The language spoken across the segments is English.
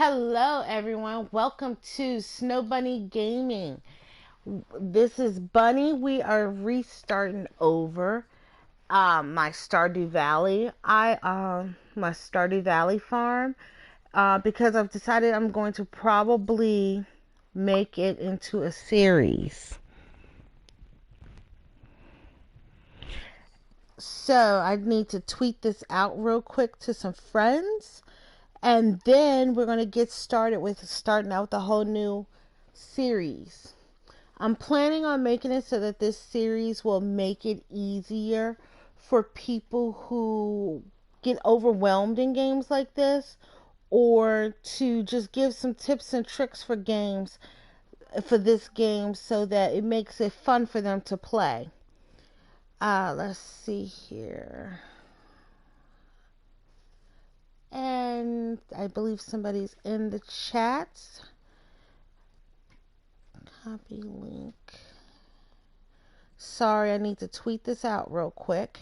Hello, everyone. Welcome to Snow Bunny Gaming. This is Bunny. We are restarting over my Stardew Valley. My Stardew Valley farm because I've decided I'm going to probably make it into a series. So I need to tweet this out real quick to some friends. And then we're going to get started with starting out the whole new series. I'm planning on making it so that this series will make it easier for people who get overwhelmed in games like this, or to just give some tips and tricks for games for this game so that it makes it fun for them to play. Let's see here. And I believe somebody's in the chat. Copy link. Sorry, I need to tweet this out real quick.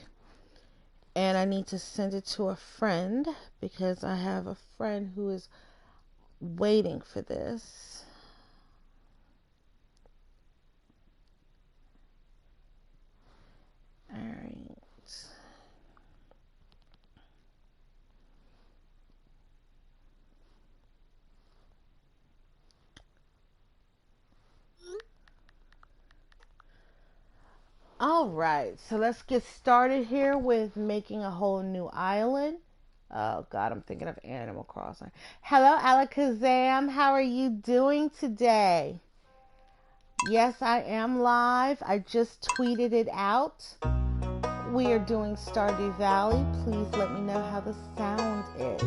And I need to send it to a friend because I have a friend who is waiting for this. All right. All right, so let's get started here with making a whole new island. Oh God, I'm thinking of Animal Crossing. Hello, Alakazam. How are you doing today? Yes, I am live. I just tweeted it out. We are doing Stardew Valley. Please let me know how the sound is.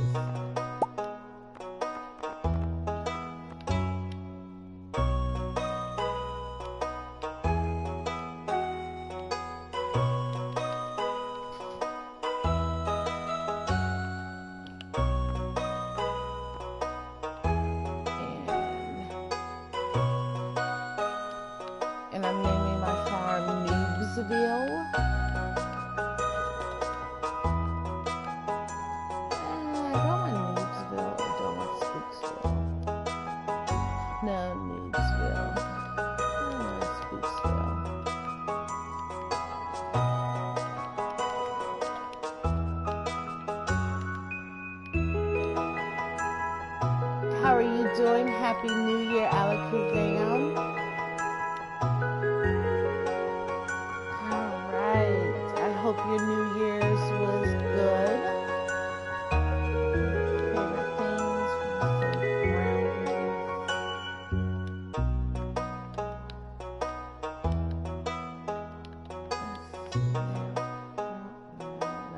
And I'm naming my farm Noobsville. I don't want Noobsville or do I want Spooksville? No, Noobsville. I want Spooksville. How are you doing? Happy New Year, Alakazam. Alright. I hope your New Year's was good. Favorite things from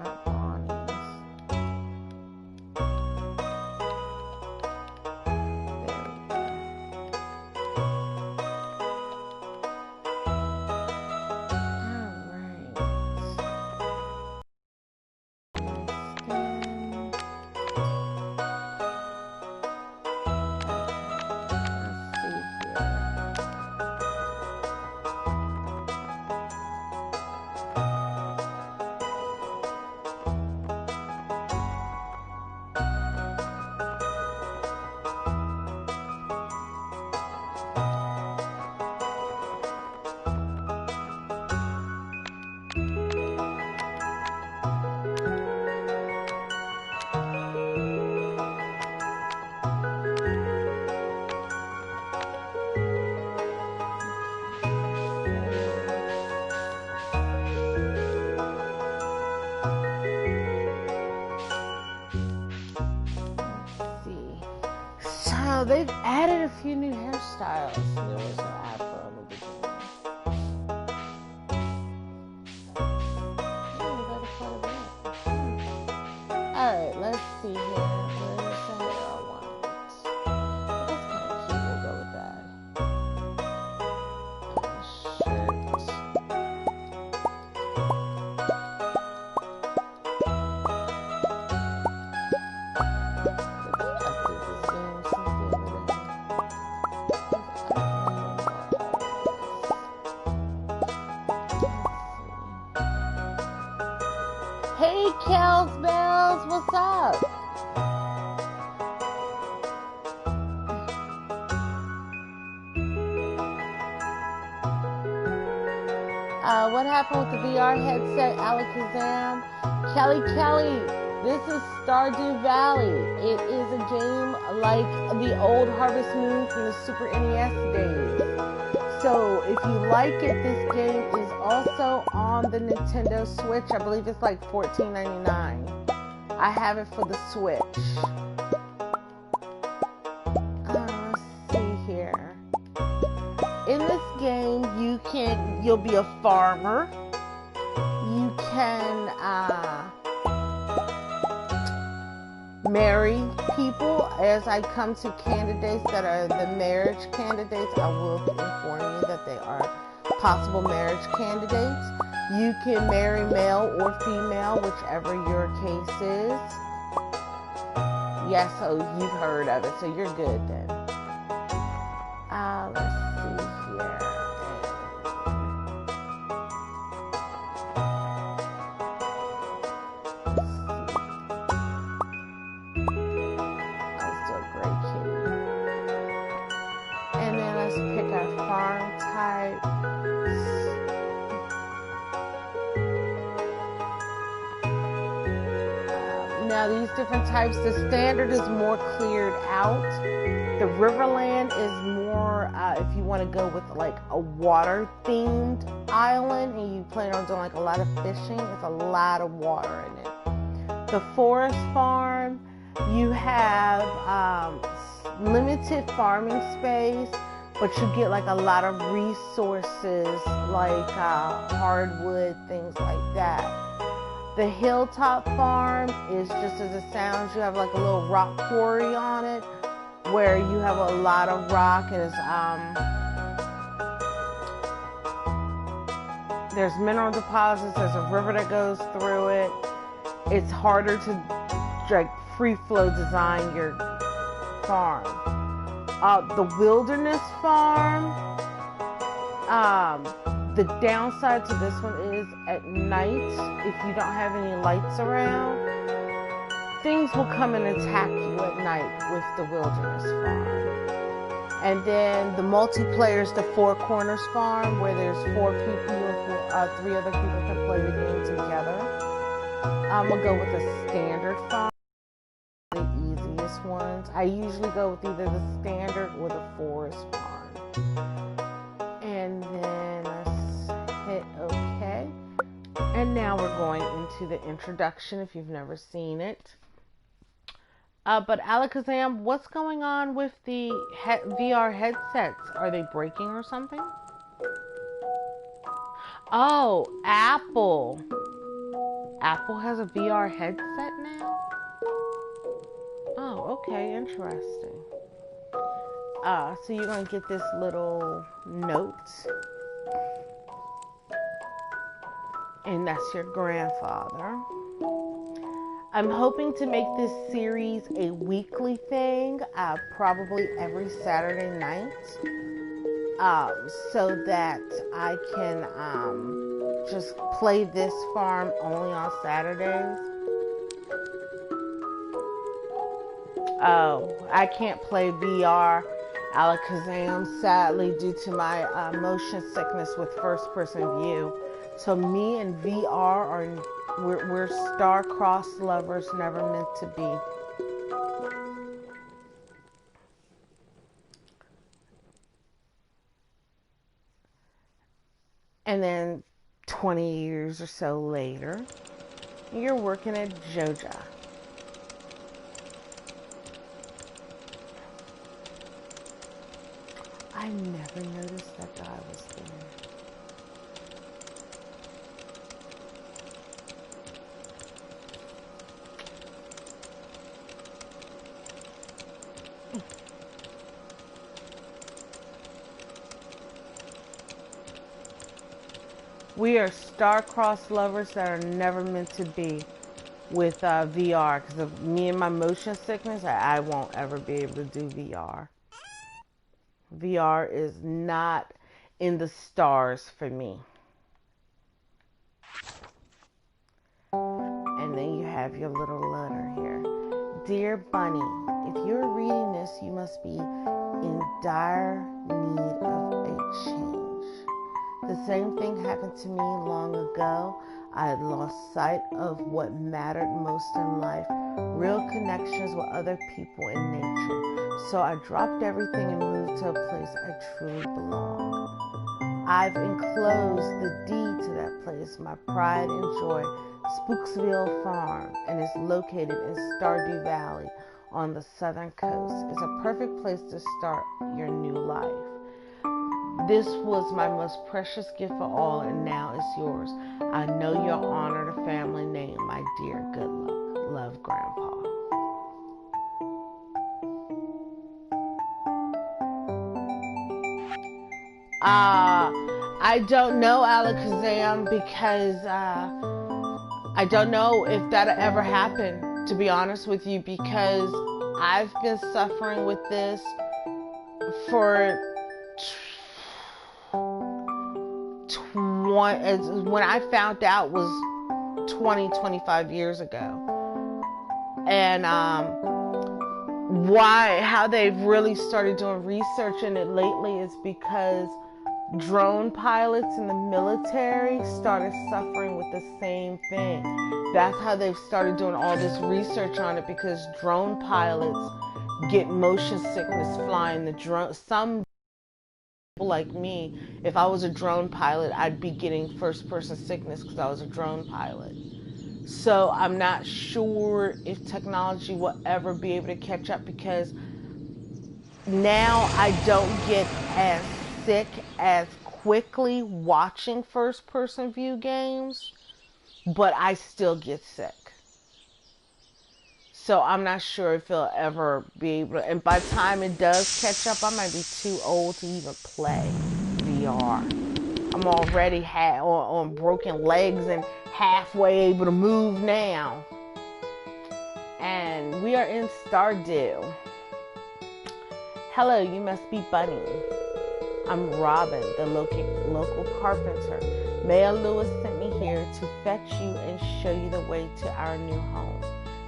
not Bonnie's. So they've added a few new hairstyles. There was no afro in the beginning. Alright, let's see here. Where's the hair I want? That's kind of cute. We'll go with that. Shirt. What happened with the VR headset, Alakazam? Kelly, this is Stardew Valley. It is a game like the old Harvest Moon from the Super NES days. So if you like it, this game is also on the Nintendo Switch. I believe it's like $14.99. I have it for the Switch. Let's see here. In this game, you'll be a farmer. You can marry people. As I come to candidates that are the marriage candidates, I will inform you that they are possible marriage candidates. You can marry male or female, whichever your case is. Yes, so you've heard of it, so you're good then. Let's see here. Let's do a gray kitty. And then let's pick our farm type. Now these different types, the standard is more cleared out. The Riverland is more, if you want to go with like a water themed island and you plan on doing like a lot of fishing, it's a lot of water in it. The Forest Farm, you have limited farming space, but you get like a lot of resources like hardwood, things like that. The Hilltop Farm is just as it sounds. You have like a little rock quarry on it where you have a lot of rock. There's mineral deposits. There's a river that goes through it. It's harder to like free flow design your farm. The Wilderness Farm. The downside to this one is at night, if you don't have any lights around, things will come and attack you at night with the Wilderness Farm. And then the multiplayer is the Four Corners Farm, where there's 4 people and 3 other people can play the game together. I'm going to go with a standard farm, the easiest ones. I usually go with either the standard or the forest farm. And then hit OK. And now we're going into the introduction if you've never seen it. But Alakazam, what's going on with the VR headsets? Are they breaking or something? Oh, Apple. Apple has a VR headset now? Oh, okay, interesting. So you're going to get this little note. And that's your grandfather. I'm hoping to make this series a weekly thing, probably every Saturday night, so that I can just play this farm only on Saturdays. Oh, I can't play VR, Alakazam, sadly, due to my motion sickness with first-person view. So me and VR we're star-crossed lovers, never meant to be. And then 20 years or so later, you're working at Joja. I never noticed that guy was there. We are star-crossed lovers that are never meant to be with VR, because of me and my motion sickness, I won't ever be able to do VR. VR is not in the stars for me. And then you have your little letter here. Dear Bunny, if you're reading this, you must be in dire need of a change. The same thing happened to me long ago. I had lost sight of what mattered most in life, real connections with other people in nature. So I dropped everything and moved to a place I truly belong. I've enclosed the deed to that place, my pride and joy, Spooksville Farm, and it's located in Stardew Valley on the southern coast. It's a perfect place to start your new life. This was my most precious gift of all, and now it's yours. I know you'll honor the family name, my dear. Good luck. Love, Grandpa. I don't know, Alakazam, because I don't know if that'll ever happen, to be honest with you, because I've been suffering with this for when I found out was 25 years ago. And how they've really started doing research in it lately is because drone pilots in the military started suffering with the same thing. That's how they've started doing all this research on it, because drone pilots get motion sickness flying the drone. Some people like me, if I was a drone pilot, I'd be getting first person sickness because I was a drone pilot. So I'm not sure if technology will ever be able to catch up, because now I don't get as sick as quickly watching first person view games, but I still get sick. So I'm not sure if it'll ever be able to, and by the time it does catch up, I might be too old to even play VR. I'm already on broken legs and halfway able to move now. And we are in Stardew. Hello, you must be Bunny. I'm Robin, the local carpenter. Mayor Lewis sent me here to fetch you and show you the way to our new home,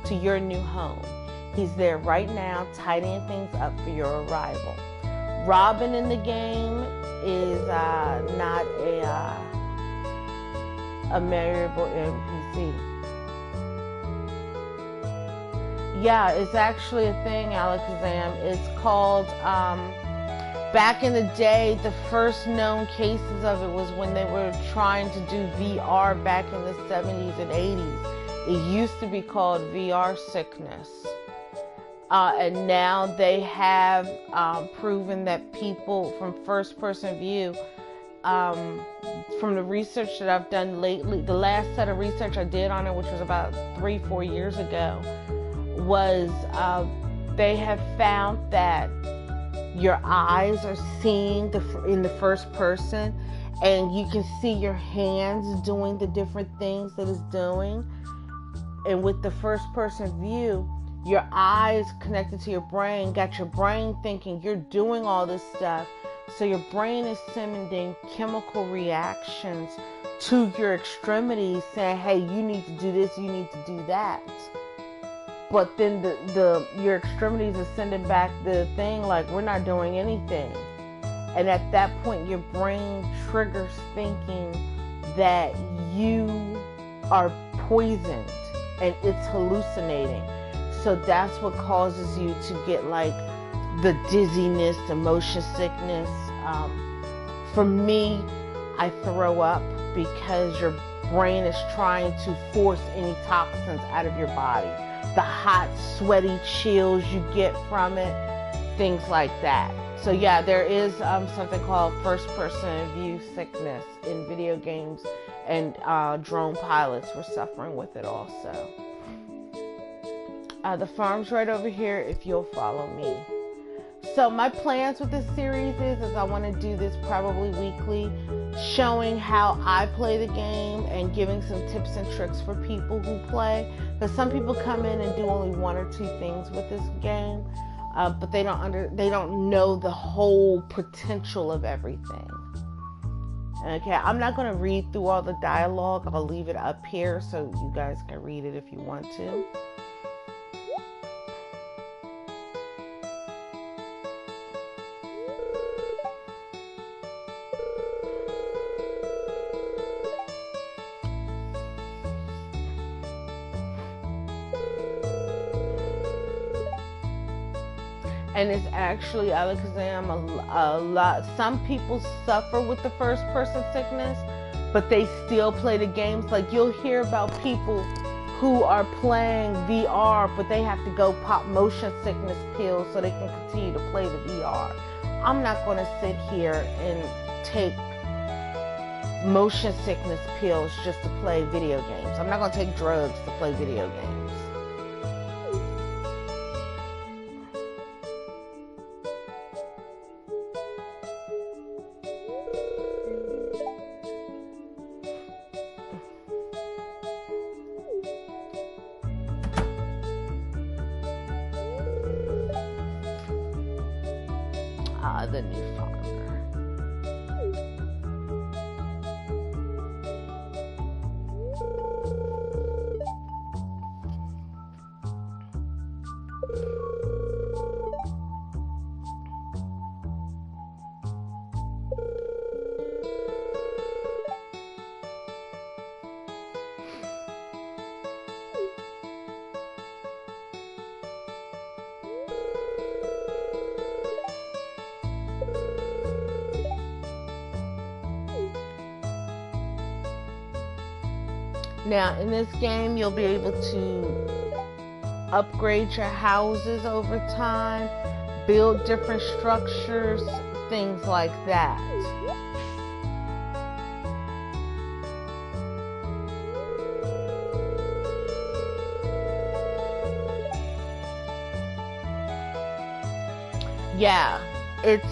to your new home. He's there right now, tidying things up for your arrival. Robin in the game is not a marriable NPC. Yeah, it's actually a thing, Alakazam. It's called, back in the day, the first known cases of it was when they were trying to do VR back in the 70s and 80s. It used to be called VR sickness. And now they have proven that people from first person view, from the research that I've done lately, the last set of research I did on it, which was about 3-4 years ago, was they have found that your eyes are seeing in the first person, and you can see your hands doing the different things that it's doing. And with the first person view, your eyes connected to your brain got your brain thinking you're doing all this stuff. So your brain is sending chemical reactions to your extremities saying, hey, you need to do this, you need to do that. But then your extremities are sending back the thing like, we're not doing anything. And at that point, your brain triggers thinking that you are poisoned and it's hallucinating. So that's what causes you to get like the dizziness, the motion sickness. For me, I throw up because your brain is trying to force any toxins out of your body. The hot, sweaty chills you get from it, things like that. So yeah, there is something called first-person view sickness in video games, and drone pilots were suffering with it also. The farm's right over here if you'll follow me. So my plans with this series is I want to do this probably weekly, showing how I play the game and giving some tips and tricks for people who play. Because some people come in and do only 1 or 2 things with this game, but they don't know the whole potential of everything. Okay, I'm not going to read through all the dialogue. I'll leave it up here so you guys can read it if you want to. And it's actually, Alakazam, a lot. Some people suffer with the first person sickness, but they still play the games. Like, you'll hear about people who are playing VR, but they have to go pop motion sickness pills so they can continue to play the VR. I'm not going to sit here and take motion sickness pills just to play video games. I'm not going to take drugs to play video games. The new farmer. Now, in this game, you'll be able to upgrade your houses over time, build different structures, things like that. Yeah, it's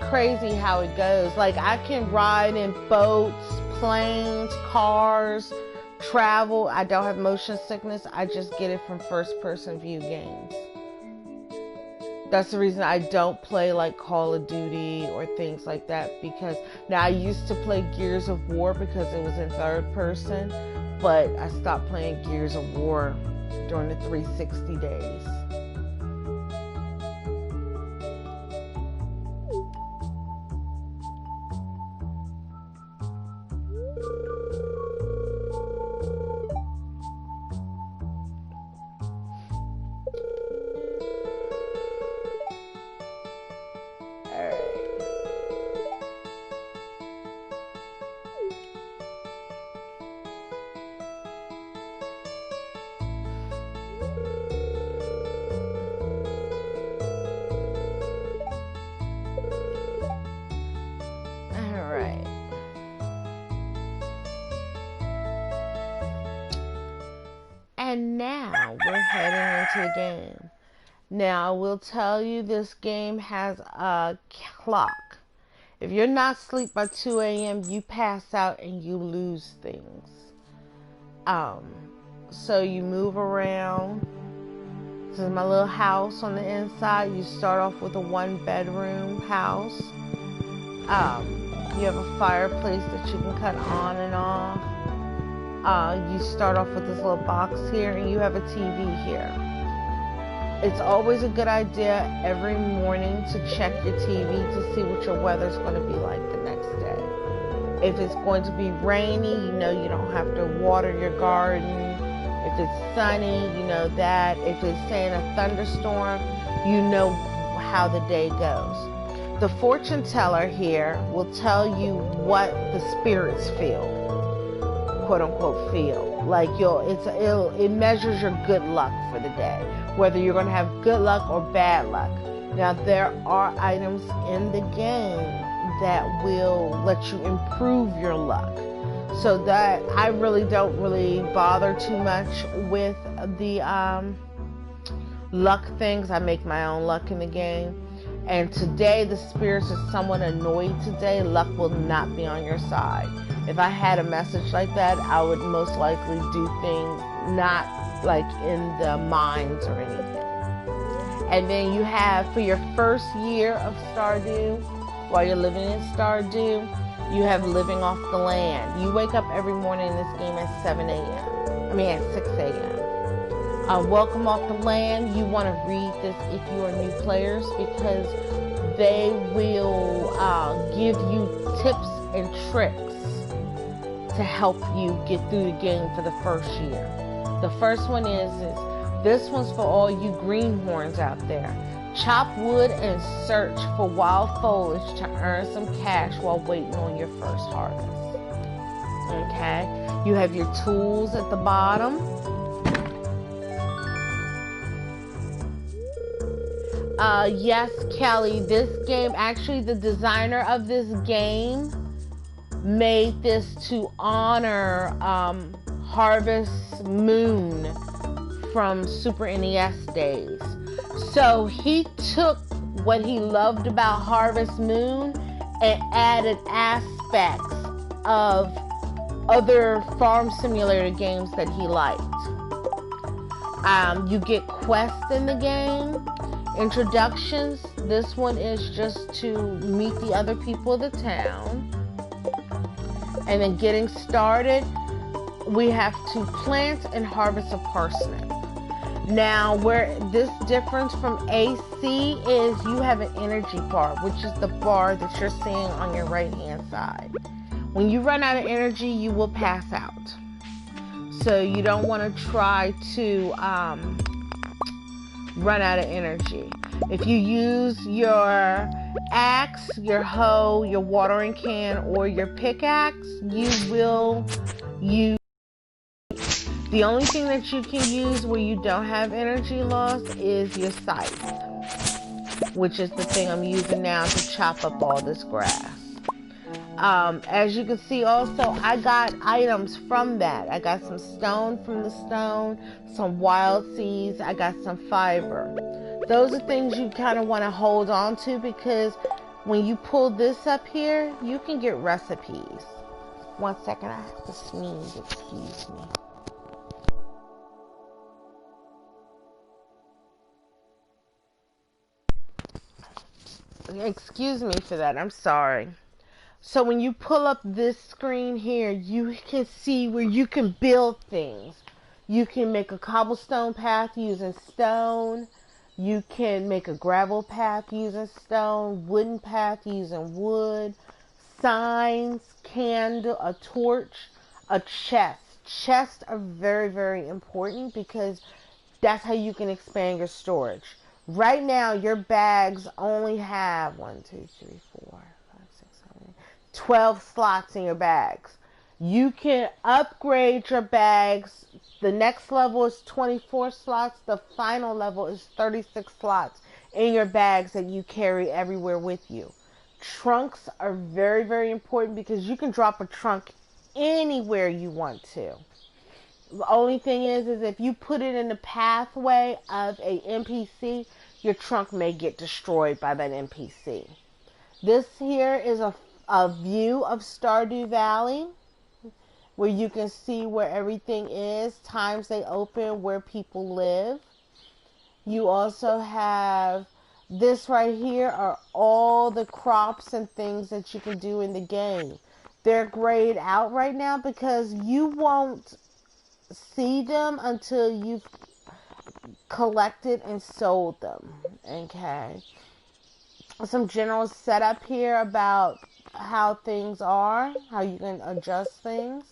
crazy how it goes. Like, I can ride in boats, planes, cars, travel. I don't have motion sickness. I just get it from first person view games. That's the reason I don't play like Call of Duty or things like that, because now I used to play Gears of War because it was in third person, but I stopped playing Gears of War during the 360 days. And now we're heading into the game. Now, I will tell you, this game has a clock. If you're not asleep by 2 a.m., you pass out and you lose things. So you move around. This is my little house on the inside. You start off with a 1-bedroom house. You have a fireplace that you can cut on and off. You start off with this little box here, and you have a TV here. It's always a good idea every morning to check your TV to see what your weather's going to be like the next day. If it's going to be rainy, you know you don't have to water your garden. If it's sunny, you know that. If it's, say, in a thunderstorm, you know how the day goes. The fortune teller here will tell you what the spirits feel, quote unquote feel. Like it measures your good luck for the day, whether you're going to have good luck or bad luck. Now, there are items in the game that will let you improve your luck. So that I really don't bother too much with the luck things. I make my own luck in the game. And today, the spirits are somewhat annoyed today. Luck will not be on your side. If I had a message like that, I would most likely do things not like in the mines or anything. And then you have, for your first year of Stardew, while you're living in Stardew, you have living off the land. You wake up every morning in this game at 7 a.m. I mean at 6 a.m. Welcome off the land. You want to read this if you are new players, because they will give you tips and tricks to help you get through the game for the first year. The first one is this one's for all you greenhorns out there. Chop wood and search for wild foliage to earn some cash while waiting on your first harvest. Okay, you have your tools at the bottom. Yes, Kelly, this game, actually the designer of this game made this to honor Harvest Moon from Super NES days. So he took what he loved about Harvest Moon and added aspects of other farm simulator games that he liked. You get quests in the game, introductions. This one is just to meet the other people of the town. And then getting started, we have to plant and harvest a parsnip. Now, where this difference from AC is you have an energy bar, which is the bar that you're seeing on your right hand side. When you run out of energy, you will pass out. So you don't want to try to run out of energy. If you use your axe, your hoe, your watering can, or your pickaxe, you will use. The only thing that you can use where you don't have energy loss is your scythe, which is the thing I'm using now to chop up all this grass. As you can see also, I got items from that. I got some stone from the stone, some wild seeds, I got some fiber. Those are things you kind of want to hold on to because when you pull this up here, you can get recipes. 1 second, I have to sneeze, excuse me. Excuse me for that, I'm sorry. So when you pull up this screen here, you can see where you can build things. You can make a cobblestone path using stone. You can make a gravel path using stone, wooden path using wood, signs, candle, a torch, a chest. Chests are very, very important because that's how you can expand your storage. Right now, your bags only have 12 slots in your bags. You can upgrade your bags. The next level is 24 slots. The final level is 36 slots in your bags that you carry everywhere with you. Trunks are very, very important because you can drop a trunk anywhere you want to. The only thing is if you put it in the pathway of a NPC, your trunk may get destroyed by that NPC. This here is a view of Stardew Valley where you can see where everything is, times they open, where people live. You also have this right here are all the crops and things that you can do in the game. They're grayed out right now because you won't see them until you've collected and sold them. Okay. Some general setup here about how things are, how you can adjust things.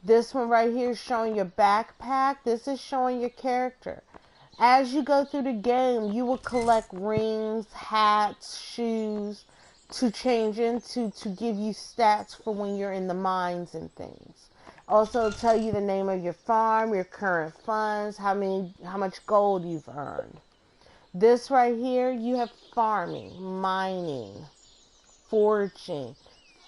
This one right here is showing your backpack. This is showing your character. As you go through the game, you will collect rings, hats, shoes to change into to give you stats for when you're in the mines and things. Also tell you the name of your farm, your current funds, how much gold you've earned. This right here, you have farming, mining, foraging,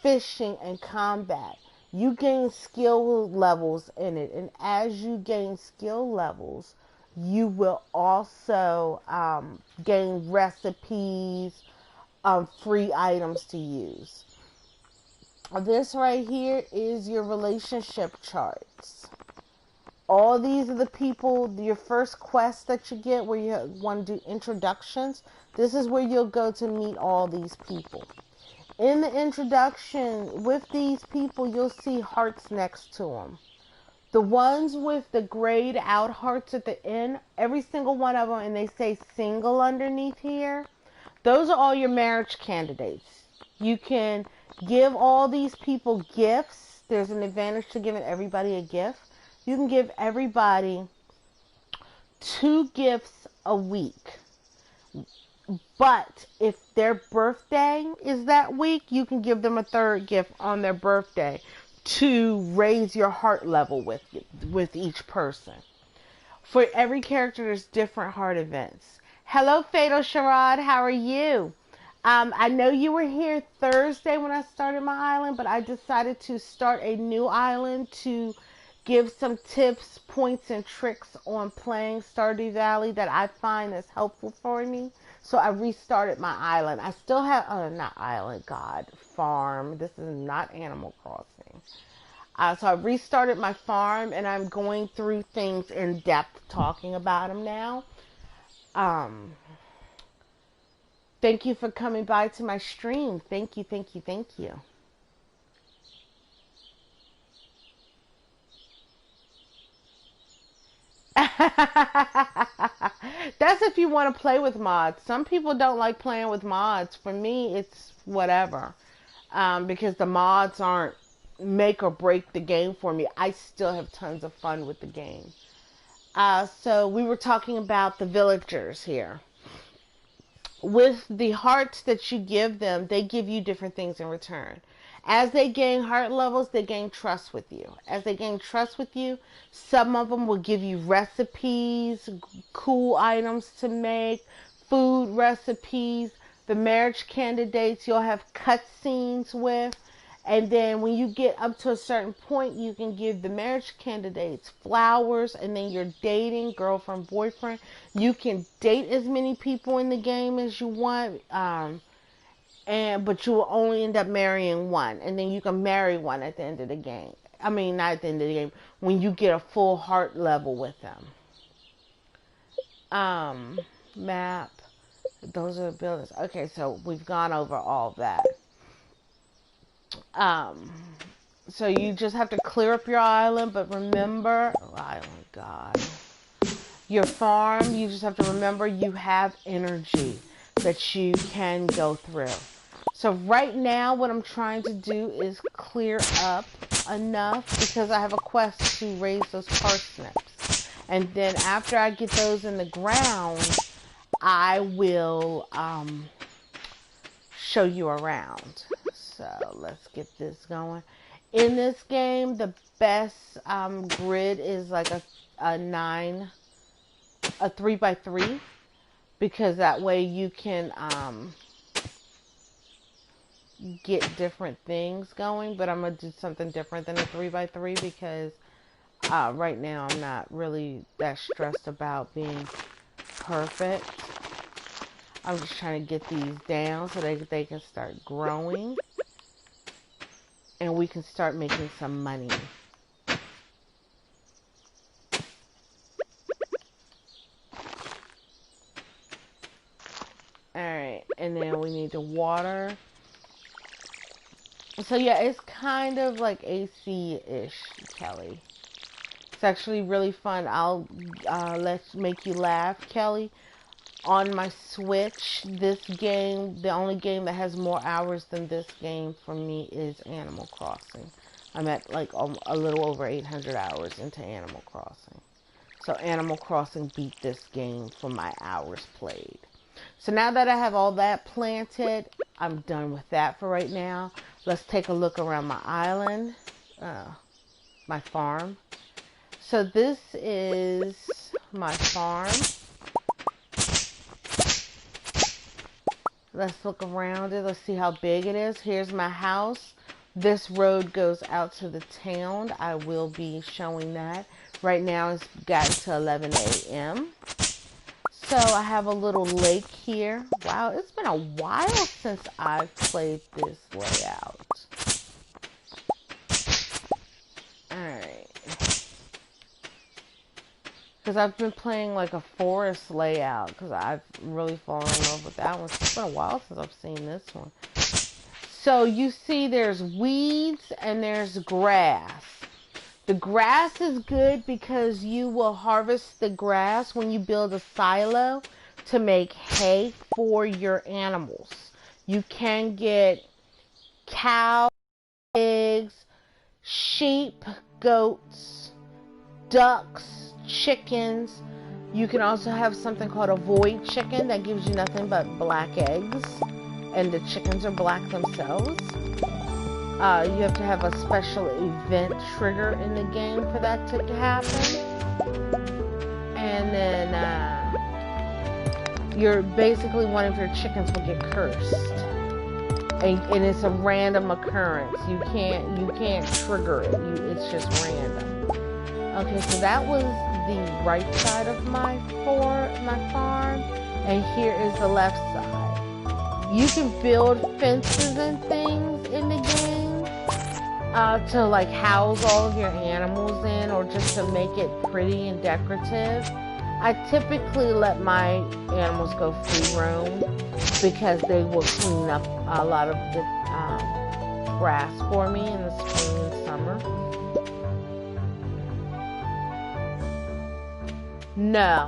fishing, and combat. You gain skill levels in it, and as you gain skill levels, you will also gain recipes, free items to use. This right here is your relationship charts. All these are the people, your first quest that you get where you want to do introductions. This is where you'll go to meet all these people. In the introduction with these people, you'll see hearts next to them. The ones with the grayed out hearts at the end, every single one of them, and they say single underneath here, those are all your marriage candidates. You can give all these people gifts. There's an advantage to giving everybody a gift. You can give everybody 2 gifts a week. But if their birthday is that week, you can give them a third gift on their birthday to raise your heart level with each person. For every character, there's different heart events. Hello, Fatal Sharad. How are you? I know you were here Thursday when I started my island, but I decided to start a new island to give some tips, points, and tricks on playing Stardew Valley that I find is helpful for me. So I restarted my island. I still have, not island, God, farm. This is not Animal Crossing. So I restarted my farm, and I'm going through things in depth, talking about them now. Um, Thank you for coming by to my stream. Thank you, thank you, thank you. That's if you want to play with mods. Some people don't like playing with mods. For me, it's whatever. Because the mods aren't make or break the game for me. I still have tons of fun with the game. So we were talking about the villagers here. With the hearts that you give them, they give you different things in return. As they gain heart levels, they gain trust with you. As they gain trust with you, some of them will give you recipes, cool items to make, food recipes. The marriage candidates you'll have cutscenes with. And then when you get up to a certain point, you can give the marriage candidates flowers, and then you're dating, girlfriend, boyfriend. You can date as many people in the game as you want, but you will only end up marrying one, and then you can marry one at the end of the game. I mean, not at the end of the game, when you get a full heart level with them. Map. Those are the buildings. Okay, so we've gone over all that. So you just have to clear up your island, but remember, island, God, your farm, you just have to remember you have energy that you can go through. So right now, what I'm trying to do is clear up enough because I have a quest to raise those parsnips. And then after I get those in the ground, I will, show you around. So let's get this going. In this game, the best grid is like a 3x3, because that way you can get different things going. But I'm gonna do something different than a 3x3 because right now I'm not really that stressed about being perfect. I'm just trying to get these down so they can start growing. And we can start making some money. Alright, and then we need to water. So yeah, it's kind of like AC-ish, Kelly. It's actually really fun. I'll let's make you laugh, Kelly. On my Switch, this game, the only game that has more hours than this game for me is Animal Crossing. I'm at like a little over 800 hours into Animal Crossing. So Animal Crossing beat this game for my hours played. So now that I have all that planted, I'm done with that for right now. Let's take a look around my island, my farm. So this is my farm. Let's look around it. Let's see how big it is. Here's my house. This road goes out to the town. I will be showing that. Right now it's gotten to 11 a.m. So I have a little lake here. Wow, it's been a while since I've played this layout. Alright. Because I've been playing like a forest layout because I've really fallen in love with that one. It's been a while since I've seen this one. So you see there's weeds and there's grass. The grass is good because you will harvest the grass when you build a silo to make hay for your animals. You can get cows, pigs, sheep, goats, ducks, chickens, You can also have something called a void chicken that gives you nothing but black eggs, and the chickens are black themselves. You have to have a special event trigger in the game for that to happen. And then you're basically one of your chickens will get cursed. And it's a random occurrence. You can't trigger it. It's just random. Okay, so that was the right side of my farm, and here is the left side. You can build fences and things in the game to like house all of your animals in, or just to make it pretty and decorative. I typically let my animals go free roam because they will clean up a lot of the grass for me in the spring and summer. No,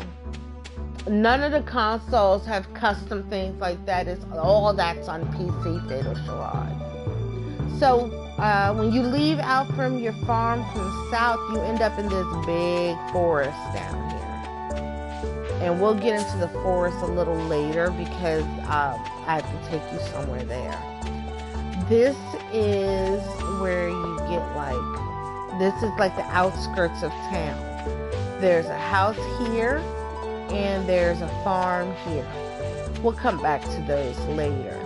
none of the consoles have custom things like that. It's all that's on PC, Fatal Charade. So when you leave out from your farm from the south, you end up in this big forest down here. And we'll get into the forest a little later because I have to take you somewhere there. This is where you get this is like the outskirts of town. There's a house here, and there's a farm here. We'll come back to those later.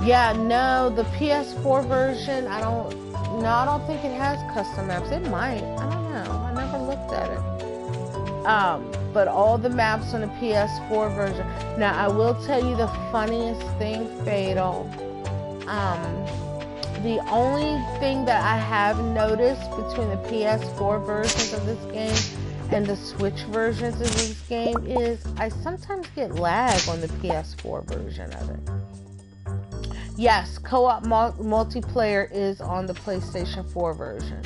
Yeah, no, the PS4 version, I don't think it has custom maps. It might, I don't know. I never looked at it. But all the maps on the PS4 version. Now, I will tell you the funniest thing, Fatal. The only thing that I have noticed between the PS4 versions of this game and the Switch versions of this game is I sometimes get lag on the PS4 version of it. Yes, co-op multiplayer is on the PlayStation 4 version.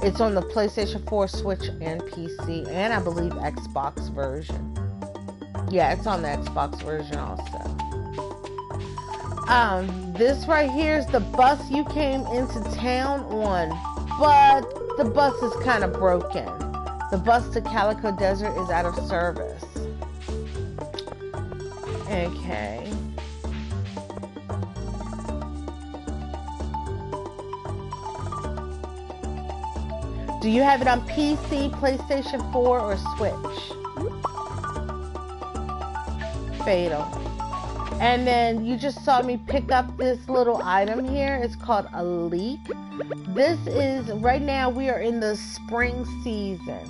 It's on the PlayStation 4, Switch, and PC, and I believe Xbox version. Yeah, it's on the Xbox version also. This right here is the bus you came into town on, but the bus is kind of broken. The bus to Calico Desert is out of service. Okay. Do you have it on PC, PlayStation 4, or Switch? Fatal. And then you just saw me pick up this little item here. It's called a leek. This is, right now we are in the spring season.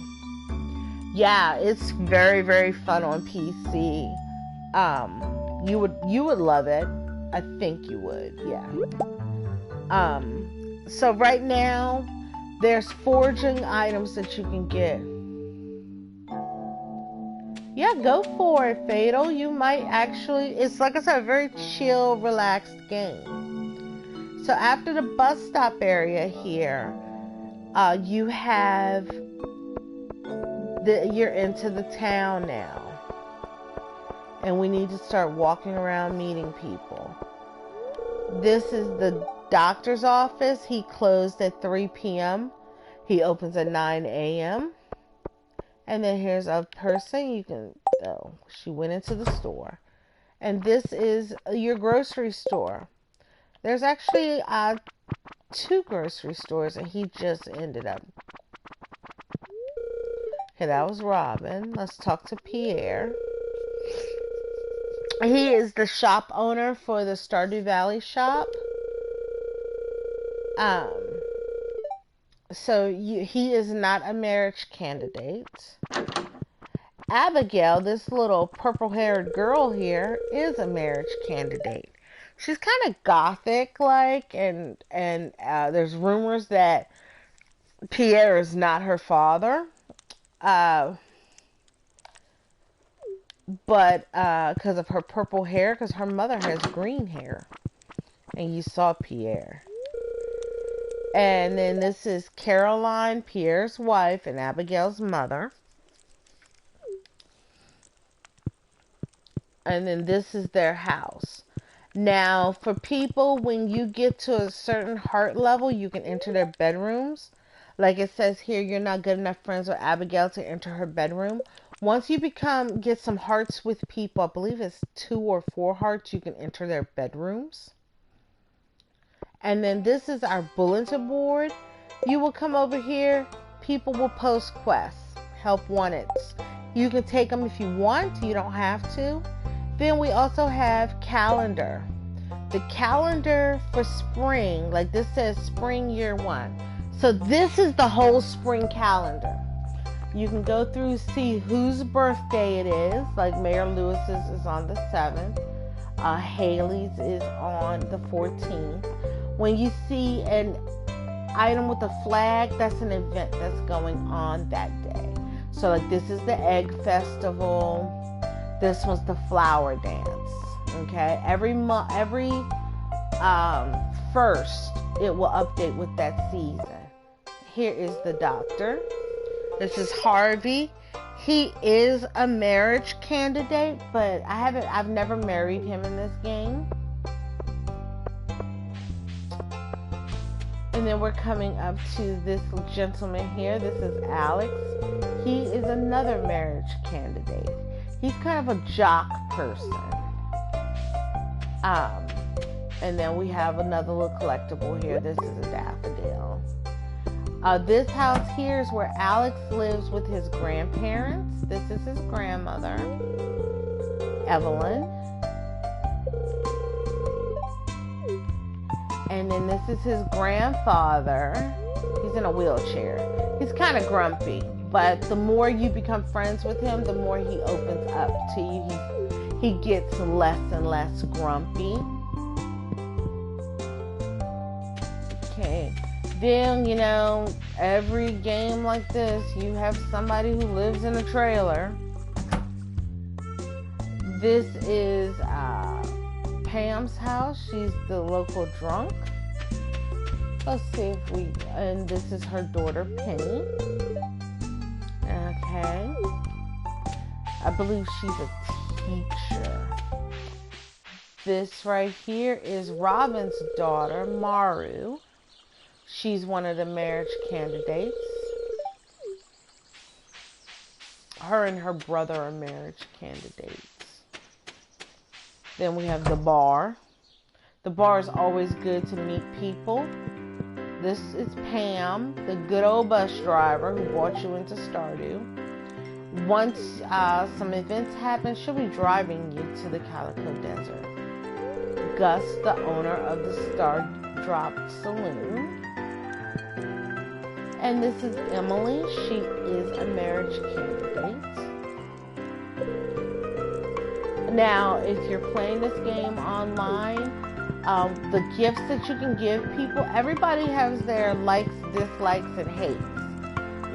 Yeah, it's very, very fun on PC. You would love it. I think you would, yeah. So right now, there's foraging items that you can get. Yeah, go for it, Fatal. You might actually, it's like I said, a very chill, relaxed game. So after the bus stop area here, you have, you're into the town now. And we need to start walking around meeting people. This is the doctor's office. He closed at 3 p.m. He opens at 9 a.m. And then here's a person. You can, oh, she went into the store. And this is your grocery store. There's actually 2 grocery stores, and he just ended up. Okay, that was Robin. Let's talk to Pierre. He is the shop owner for the Stardew Valley shop. So he is not a marriage candidate. Abigail, this little purple-haired girl here, is a marriage candidate. She's kind of gothic-like, and there's rumors that Pierre is not her father. But because of her purple hair, because her mother has green hair. And you saw Pierre. And then this is Caroline, Pierre's wife, and Abigail's mother. And then this is their house. Now, for people, when you get to a certain heart level, you can enter their bedrooms. Like it says here, you're not good enough friends with Abigail to enter her bedroom. Once you get some hearts with people, I believe it's 2 or 4 hearts, you can enter their bedrooms. And then this is our bulletin board. You will come over here. People will post quests, help wanted. You can take them if you want. You don't have to. Then we also have calendar. The calendar for spring, like this says spring year 1. So this is the whole spring calendar. You can go through, see whose birthday it is. Like Mayor Lewis's is on the 7th. Haley's is on the 14th. When you see an item with a flag, that's an event that's going on that day. So like this is the egg festival. This was the flower dance. Okay, every first it will update with that season. Here is the doctor. This is Harvey. He is a marriage candidate, but I've never married him in this game. And then we're coming up to this gentleman here. This is Alex. He is another marriage candidate. He's kind of a jock person. And then we have another little collectible here. This is a daffodil. This house here is where Alex lives with his grandparents. This is his grandmother, Evelyn. And then this is his grandfather. He's in a wheelchair. He's kind of grumpy, but the more you become friends with him, the more he opens up to you. He gets less and less grumpy. Okay. Then, every game like this, you have somebody who lives in a trailer. This is Pam's house. She's the local drunk. Let's see and this is her daughter, Penny. Okay. I believe she's a teacher. This right here is Robin's daughter, Maru. She's one of the marriage candidates. Her and her brother are marriage candidates. Then we have the bar. The bar is always good to meet people. This is Pam, the good old bus driver who brought you into Stardew. Once some events happen, she'll be driving you to the Calico Desert. Gus, the owner of the Star Drop Saloon. And this is Emily. She is a marriage candidate. Now, if you're playing this game online, the gifts that you can give people, everybody has their likes, dislikes, and hates.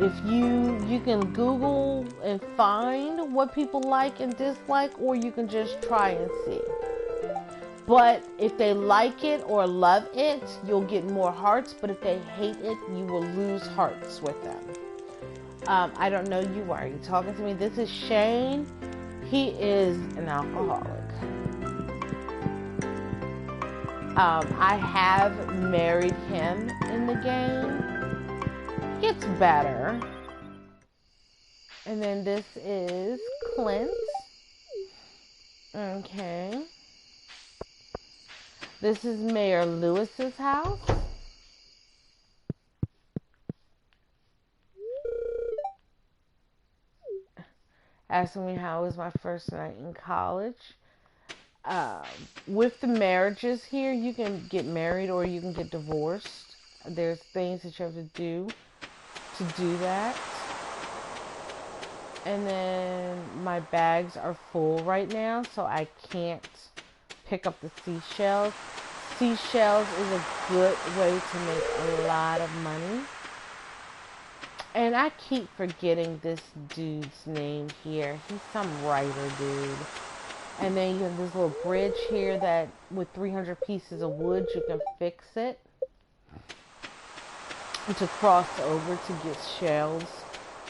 If you can Google and find what people like and dislike, or you can just try and see. But if they like it or love it, you'll get more hearts. But if they hate it, you will lose hearts with them. I don't know you. Why are you talking to me? This is Shane. He is an alcoholic. I have married him in the game. It gets better. And then this is Clint. Okay. This is Mayor Lewis's house. Asking me how was my first night in college. With the marriages here, you can get married or you can get divorced. There's things that you have to do that. And then my bags are full right now, so I can't pick up the seashells. Seashells is a good way to make a lot of money. And I keep forgetting this dude's name here. He's some writer dude. And then you have this little bridge here that with 300 pieces of wood you can fix it to cross over to get shells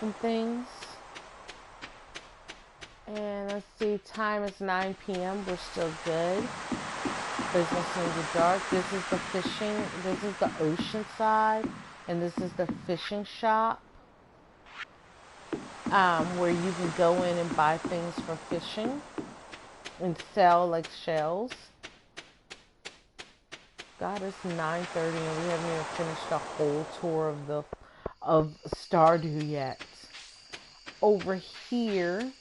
and things. And let's see, time is 9 p.m. We're still good. Business in the dark. This is the fishing. This is the ocean side. And this is the fishing shop, where you can go in and buy things for fishing and sell like shells. God, it's 9:30 and we haven't even finished the whole tour of Stardew yet. Over here,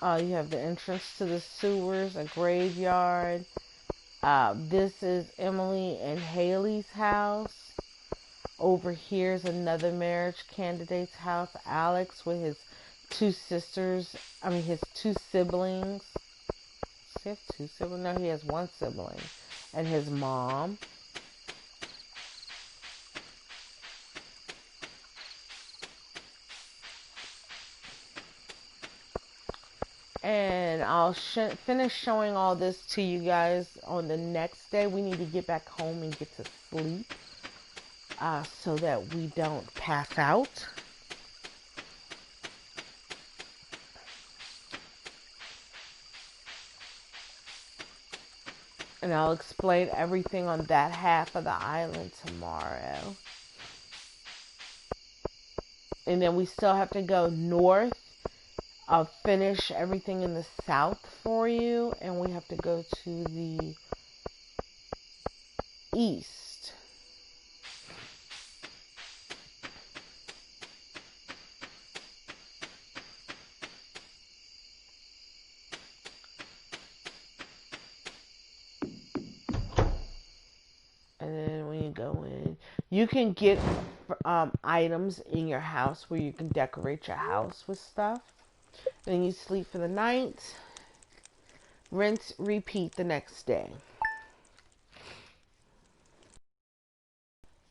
you have the entrance to the sewers, a graveyard. This is Emily and Haley's house. Over here is another marriage candidate's house, Alex, with his two sisters. His two siblings. Does he have two siblings? No, he has one sibling. And his mom. And I'll finish showing all this to you guys on the next day. We need to get back home and get to sleep, so that we don't pass out. And I'll explain everything on that half of the island tomorrow. And then we still have to go north. I'll finish everything in the south for you. And we have to go to the east. And then when you go in, you can get items in your house where you can decorate your house with stuff. Then you sleep for the night. Rinse, repeat the next day.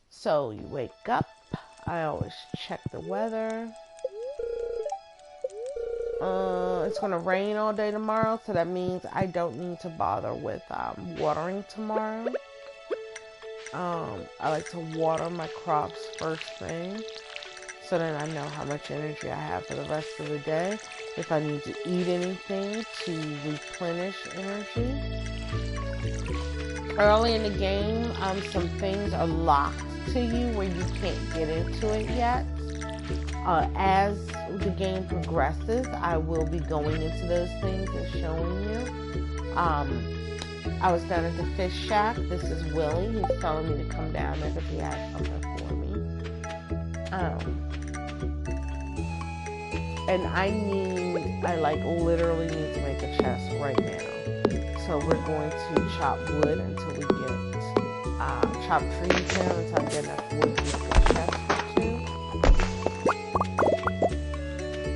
So you wake up. I always check the weather. It's going to rain all day tomorrow, so that means I don't need to bother with watering tomorrow. I like to water my crops first thing, so then I know how much energy I have for the rest of the day. If I need to eat anything to replenish energy. Early in the game, some things are locked to you where you can't get into it yet. As the game progresses, I will be going into those things and showing you. I was down at the fish shack. This is Willie. He's telling me to come down there because he has something for me. And I literally need to make a chest right now. So we're going to chop wood until we get, chop trees down until I get enough wood to make a chest for two.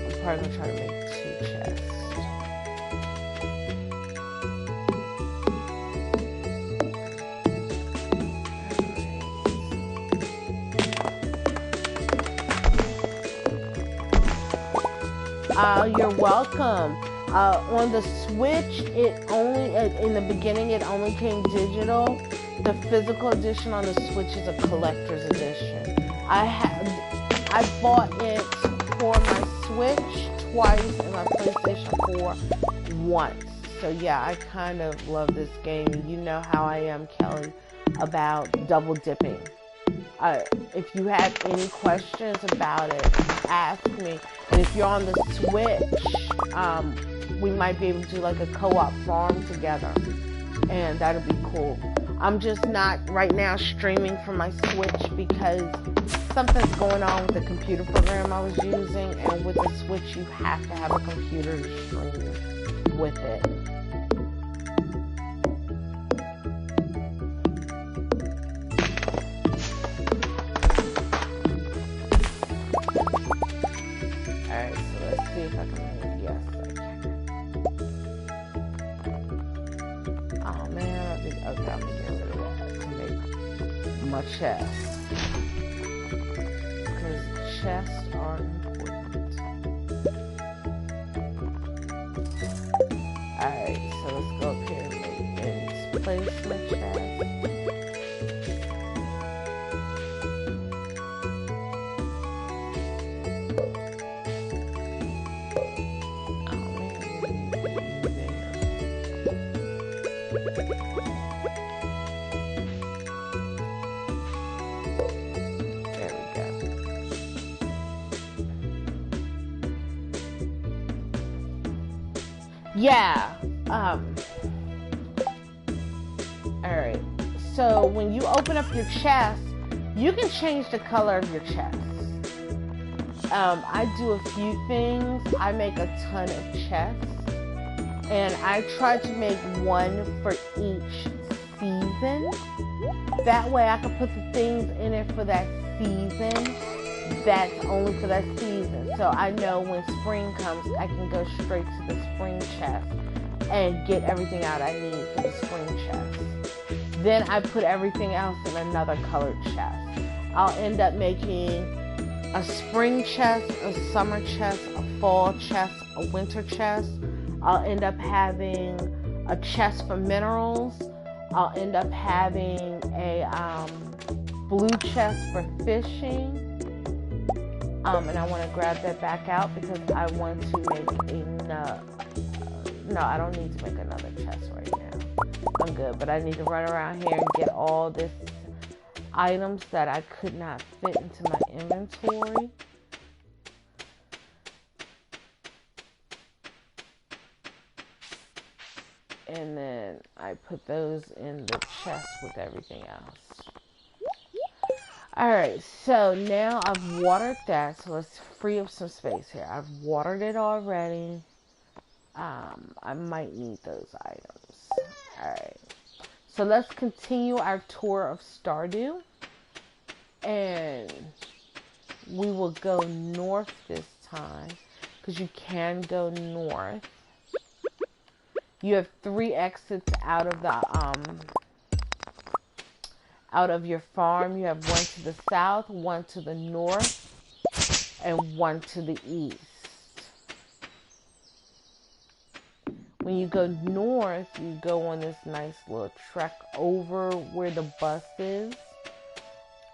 I'm probably going to try to make 2 chests. You're welcome. On the Switch, in the beginning, it only came digital. The physical edition on the Switch is a collector's edition. I bought it for my Switch twice and my PlayStation 4 once. So yeah, I kind of love this game. You know how I am, Kelly, about double dipping. If you have any questions about it, ask me. And if you're on the Switch, we might be able to do like a co-op farm together. And that'll be cool. I'm just not right now streaming from my Switch because something's going on with the computer program I was using. And with the Switch, you have to have a computer to stream with it. Chests, because chests are important. Alright, so let's go up here and place my chest. Yeah. Alright. So when you open up your chest, you can change the color of your chest. I do a few things. I make a ton of chests. And I try to make one for each season. That way I can put the things in it for that season. That's only for that season. So I know when spring comes, I can go straight to the spring chest and get everything out I need for the spring chest. Then I put everything else in another colored chest. I'll end up making a spring chest, a summer chest, a fall chest, a winter chest. I'll end up having a chest for minerals. I'll end up having a blue chest for fishing. And I want to grab that back out because I want to make no, I don't need to make another chest right now. I'm good, but I need to run around here and get all this items that I could not fit into my inventory. And then I put those in the chest with everything else. Alright, so now I've watered that, so let's free up some space here. I've watered it already. I might need those items. Alright, so let's continue our tour of Stardew. And we will go north this time, because you can go north. You have 3 exits out of your farm. You have one to the south, one to the north, and one to the east. When you go north, you go on this nice little trek over where the bus is.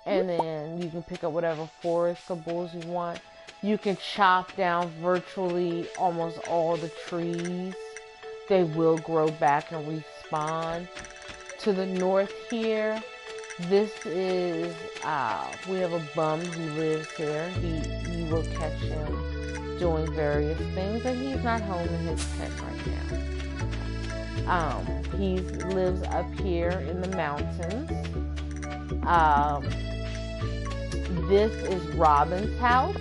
And then you can pick up whatever forastables you want. You can chop down virtually almost all the trees. They will grow back and respawn. To the north here, this is, we have a bum who lives here. You will catch him doing various things, and he's not home in his tent right now. He lives up here in the mountains. This is Robin's house.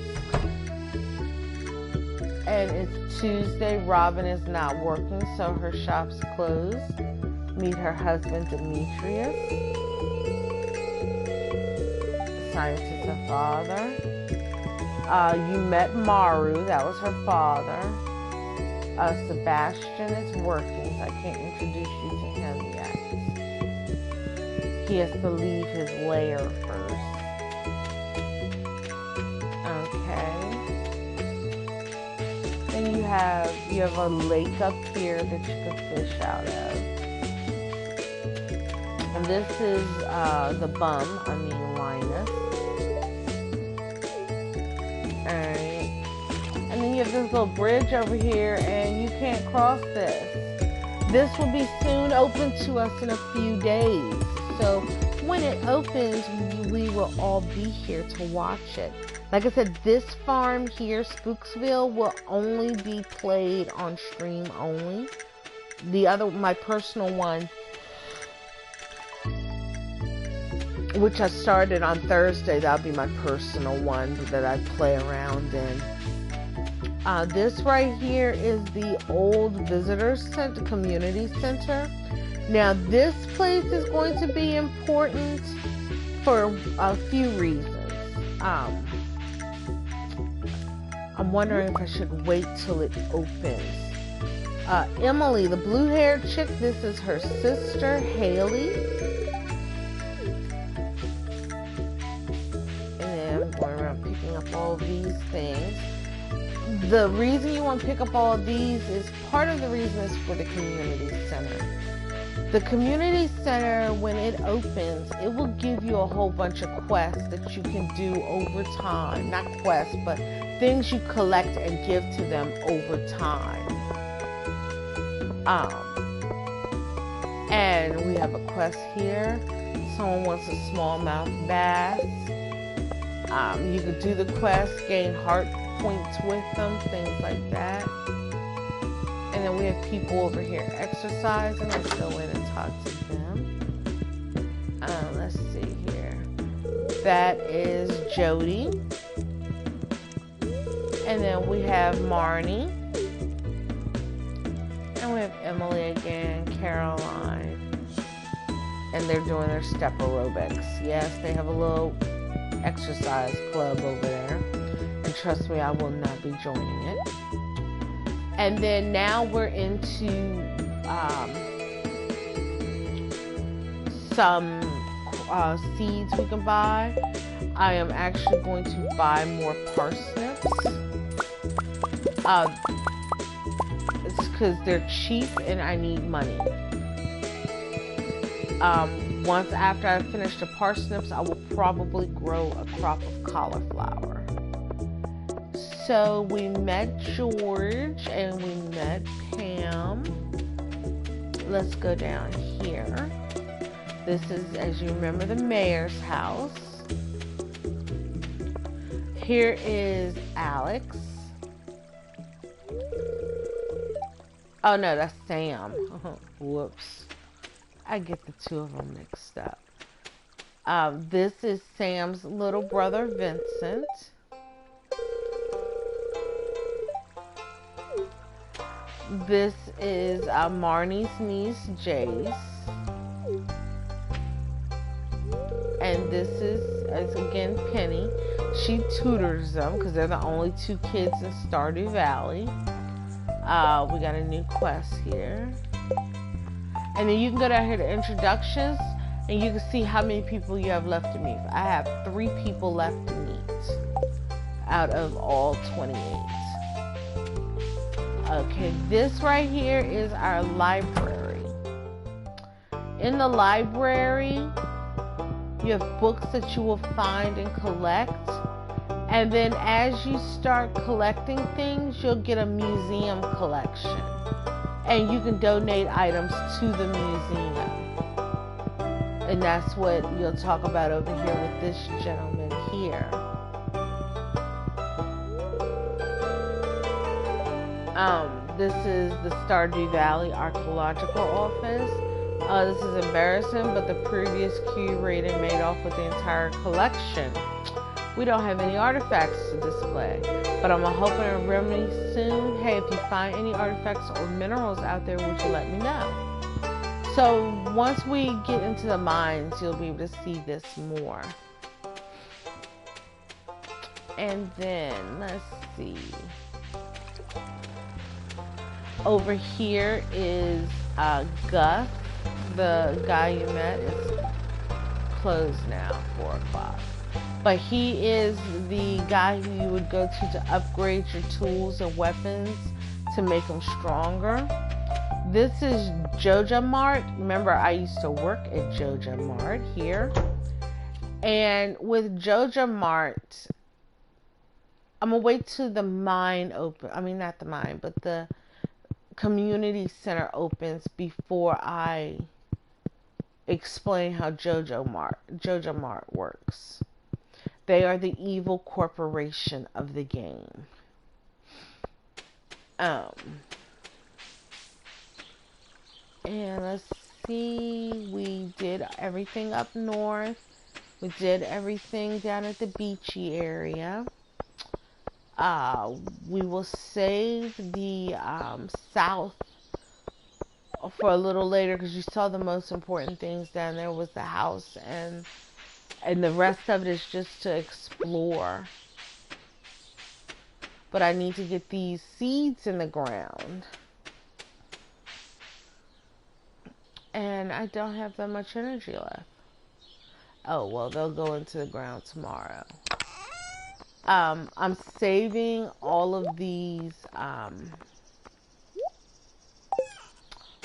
And it's Tuesday. Robin is not working, so her shop's closed. Meet her husband, Demetrius. Scientist and father. You met Maru. That was her father. Sebastian is working, so I can't introduce you to him yet. He has to leave his lair first. You have a lake up here that you can fish out of. And this is the bum, Linus. Alright. And then you have this little bridge over here, and you can't cross this. This will be soon open to us in a few days. So when it opens, we will all be here to watch it. Like I said, this farm here, Spooksville, will only be played on stream only. The other, my personal one, which I started on Thursday, that'll be my personal one that I play around in. This right here is the old visitor center, community center. Now, this place is going to be important for a few reasons. I'm wondering if I should wait till it opens. Emily, the blue-haired chick, this is her sister, Haley. And then I'm going around picking up all these things. The reason you want to pick up all of these is part of the reason is for the community center. The community center, when it opens, it will give you a whole bunch of quests that you can do over time. Not quests, but things you collect and give to them over time. And we have a quest here. Someone wants a smallmouth bass. You could do the quest, gain heart points with them, things like that. And And then we have people over here exercising. Let's go in and talk to them. Let's see here. That is Jody. And then we have Marnie. And we have Emily again, Caroline. And they're doing their step aerobics. Yes, they have a little exercise club over there. And trust me, I will not be joining it. And then now we're into some seeds we can buy. I am actually going to buy more parsnips. It's because they're cheap and I need money. Once after I finish the parsnips, I will probably grow a crop of cauliflower. So we met George and we met Pam. Let's go down here. This is, as you remember, the mayor's house. Here is Alex. Oh no, that's Sam. Whoops. I get the two of them mixed up. This is Sam's little brother, Vincent. This is Marnie's niece, Jace. And this is again Penny. She tutors them because they're the only two kids in Stardew Valley. We got a new quest here. And then you can go down here to introductions and you can see how many people you have left to meet. I have 3 people left to meet out of all 28. Okay, this right here is our library. In the library, you have books that you will find and collect. And then as you start collecting things, you'll get a museum collection. And you can donate items to the museum. And that's what you'll talk about over here with this gentleman here. This is the Stardew Valley Archaeological Office. This is embarrassing, but the previous curator made off with the entire collection. We don't have any artifacts to display, but I'm hoping to remedy soon. Hey, if you find any artifacts or minerals out there, would you let me know? So once we get into the mines, you'll be able to see this more. And then, let's see. Over here is Gus, the guy you met. Is closed now, 4 o'clock. But he is the guy who you would go to upgrade your tools and weapons to make them stronger. This is Joja Mart. Remember, I used to work at Joja Mart here. And with Joja Mart, I'm going to wait till the mine open. I mean, not the mine, but the community center opens before I explain how Joja Mart works. They are the evil corporation of the game. And let's see, we did everything up north. We did everything down at the beachy area. We will save the south for a little later because you saw the most important things down there was the house and the rest of it is just to explore. But I need to get these seeds in the ground. And I don't have that much energy left. Oh, well, they'll go into the ground tomorrow. I'm saving all of these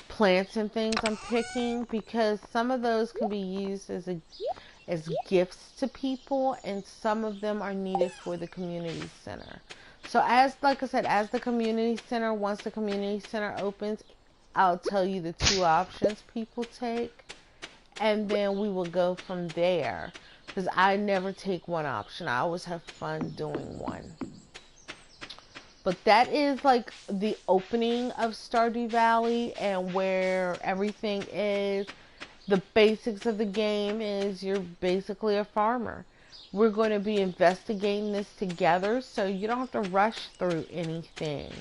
plants and things I'm picking because some of those can be used as gifts to people, and some of them are needed for the community center. So like I said, as the community center, once the community center opens, I'll tell you the 2 options people take, and then we will go from there. Because I never take one option. I always have fun doing one. But that is like the opening of Stardew Valley and where everything is. The basics of the game is you're basically a farmer. We're going to be investigating this together, so you don't have to rush through anything.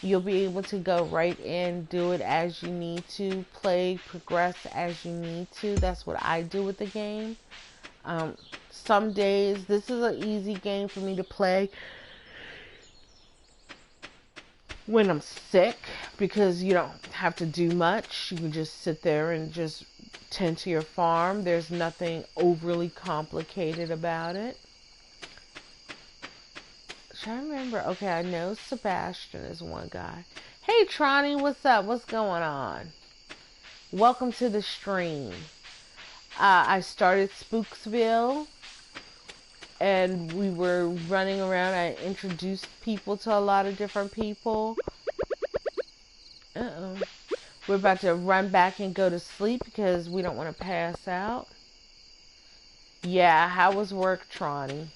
You'll be able to go right in, do it as you need to, play, progress as you need to. That's what I do with the game. Some days, this is an easy game for me to play when I'm sick because you don't have to do much. You can just sit there and just tend to your farm. There's nothing overly complicated about it. Trying to remember. Okay, I know Sebastian is one guy. Hey, Tronny, what's up? What's going on? Welcome to the stream. I started Spooksville, and we were running around. I introduced people to a lot of different people. Uh-oh. We're about to run back and go to sleep because we don't want to pass out. Yeah, how was work, Tronny?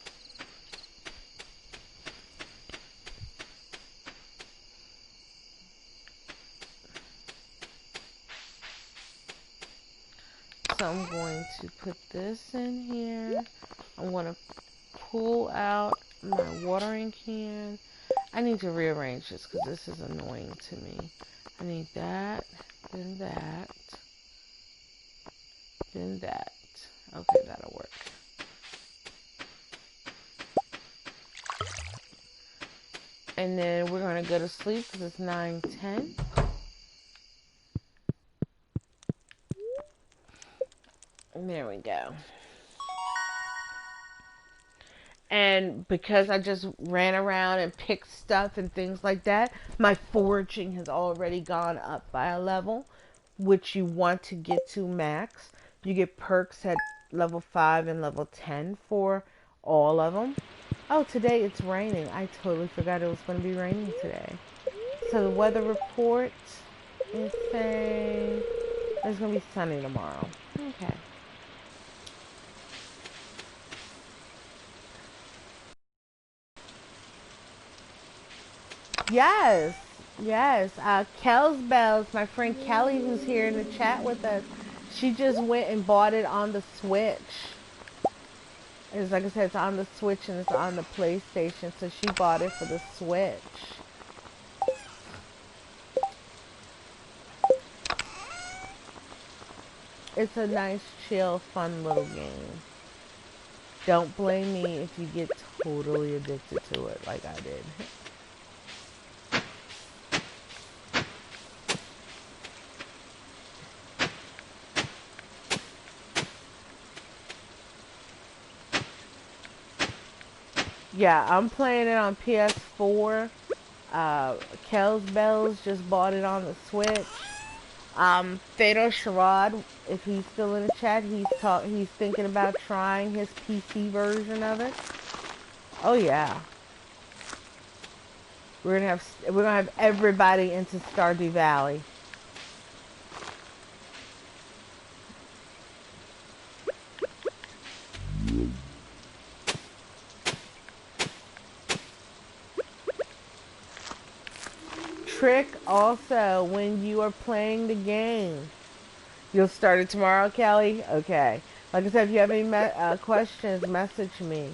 So I'm going to put this in here. I'm going to pull out my watering can. I need to rearrange this because this is annoying to me. I need that, then that, then that. Okay, that'll work. And then we're going to go to sleep because it's 9:10. There we go. And because I just ran around and picked stuff and things like that, my foraging has already gone up by a level, which you want to get to max. You get perks at level 5 and level 10 for all of them. Oh, today it's raining. I totally forgot it was going to be raining today. So the weather report is saying it's going to be sunny tomorrow. Okay. Yes, yes. Kel's Bells, my friend Kelly, who's here in the chat with us, she just went and bought it on the Switch. It's like I said, it's on the Switch and it's on the PlayStation, so she bought it for the Switch. It's a nice, chill, fun little game. Don't blame me if you get totally addicted to it like I did. Yeah, I'm playing it on PS4. Kel's Bells just bought it on the Switch. Fatal Sharad, if he's still in the chat, he's thinking about trying his PC version of it. Oh yeah. We're gonna have everybody into Stardew Valley. Trick also, when you are playing the game, you'll start it tomorrow, Kelly? Okay. Like I said, if you have any questions, message me.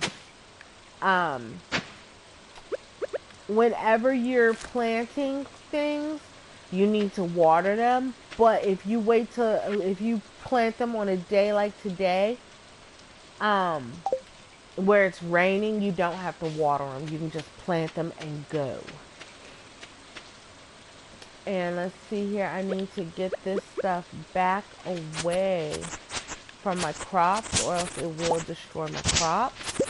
Whenever you're planting things, you need to water them. But if you if you plant them on a day like today, where it's raining, you don't have to water them. You can just plant them and go. And let's see here, I need to get this stuff back away from my crops or else it will destroy my crops.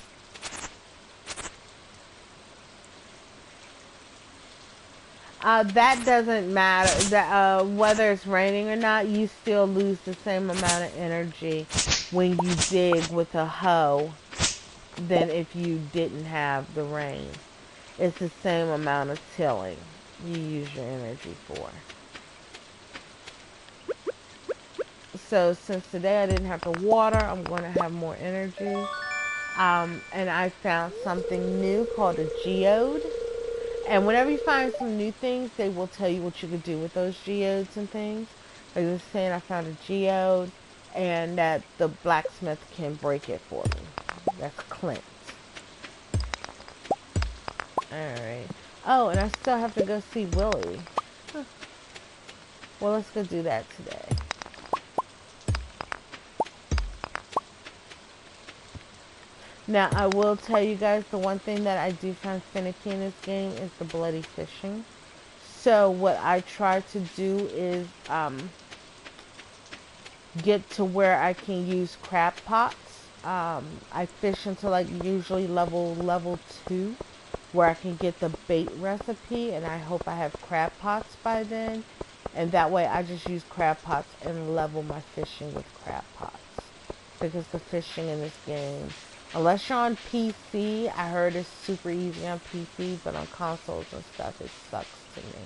That doesn't matter. Whether it's raining or not, you still lose the same amount of energy when you dig with a hoe than if you didn't have the rain. It's the same amount of tilling you use your energy for. So since today I didn't have to water, I'm going to have more energy. And I found something new called a geode. And whenever you find some new things, they will tell you what you could do with those geodes and things. Like I was saying, I found a geode, and that the blacksmith can break it for me. That's Clint. Alright. Oh, and I still have to go see Willie. Huh. Well, let's go do that today. Now, I will tell you guys the one thing that I do find finicky in this game is the bloody fishing. So what I try to do is get to where I can use crab pots. I fish until like usually level 2 where I can get the bait recipe, and I hope I have crab pots by then. And that way I just use crab pots and level my fishing with crab pots. Because the fishing in this game, unless you're on PC, I heard it's super easy on PC, but on consoles and stuff, it sucks to me.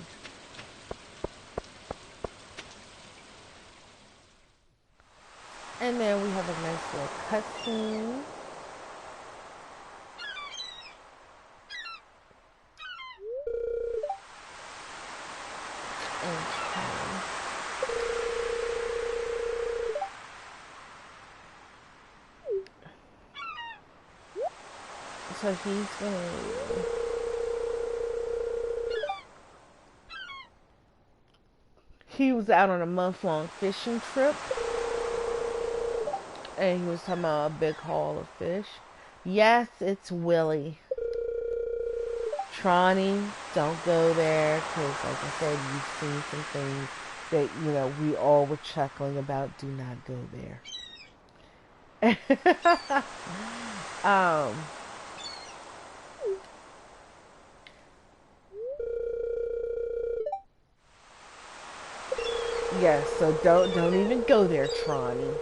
And then we have a nice little cutscene. So he's gonna... He was out on a month-long fishing trip. And he was talking about a big haul of fish. Yes, it's Willie. Tronny, don't go there, because like I said, you've seen some things that, you know, we all were chuckling about. Do not go there. Yes, so don't even go there, Tronny.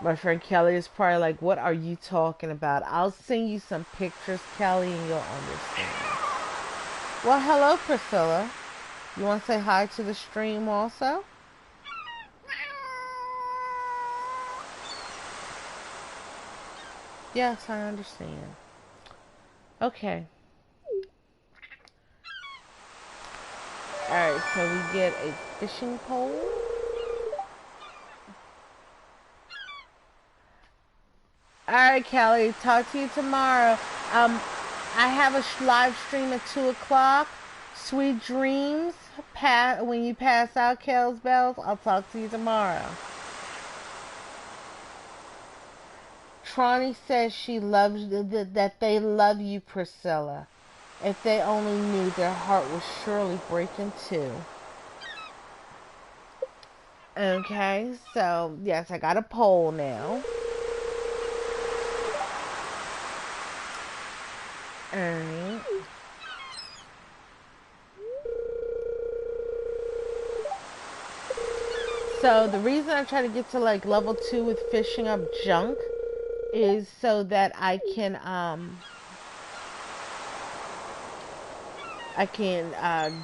My friend Kelly is probably like, what are you talking about? I'll send you some pictures, Kelly, and you'll understand. Well, hello, Priscilla. You want to say hi to the stream also? Yes, I understand. Okay. Alright, so we get a fishing pole. Alright, Kelly, talk to you tomorrow. I have a live stream at 2 o'clock. Sweet dreams. When you pass out, Kel's bells, I'll talk to you tomorrow. Tronny says she loves that they love you, Priscilla. If they only knew, their heart would surely break in two. Okay, so yes, I got a poll now. Alright. So the reason I'm trying to get to like level 2 with fishing up junk is so that I can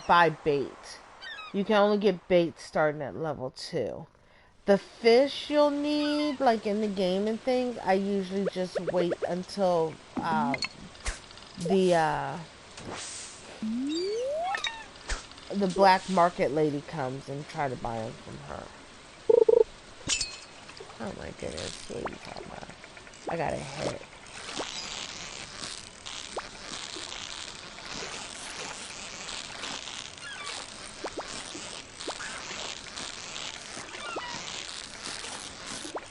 buy bait. You can only get bait starting at level 2. The fish you'll need, like in the game and things, I usually just wait until the black market lady comes and try to buy them from her. Oh my goodness, what are you talking about? I got a hit.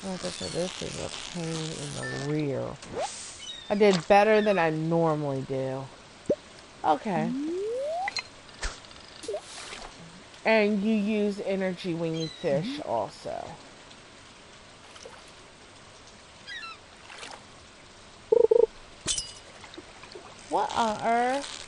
Like I said, this is a pain in the rear. I did better than I normally do. Okay. And you use energy when you fish also. What on earth?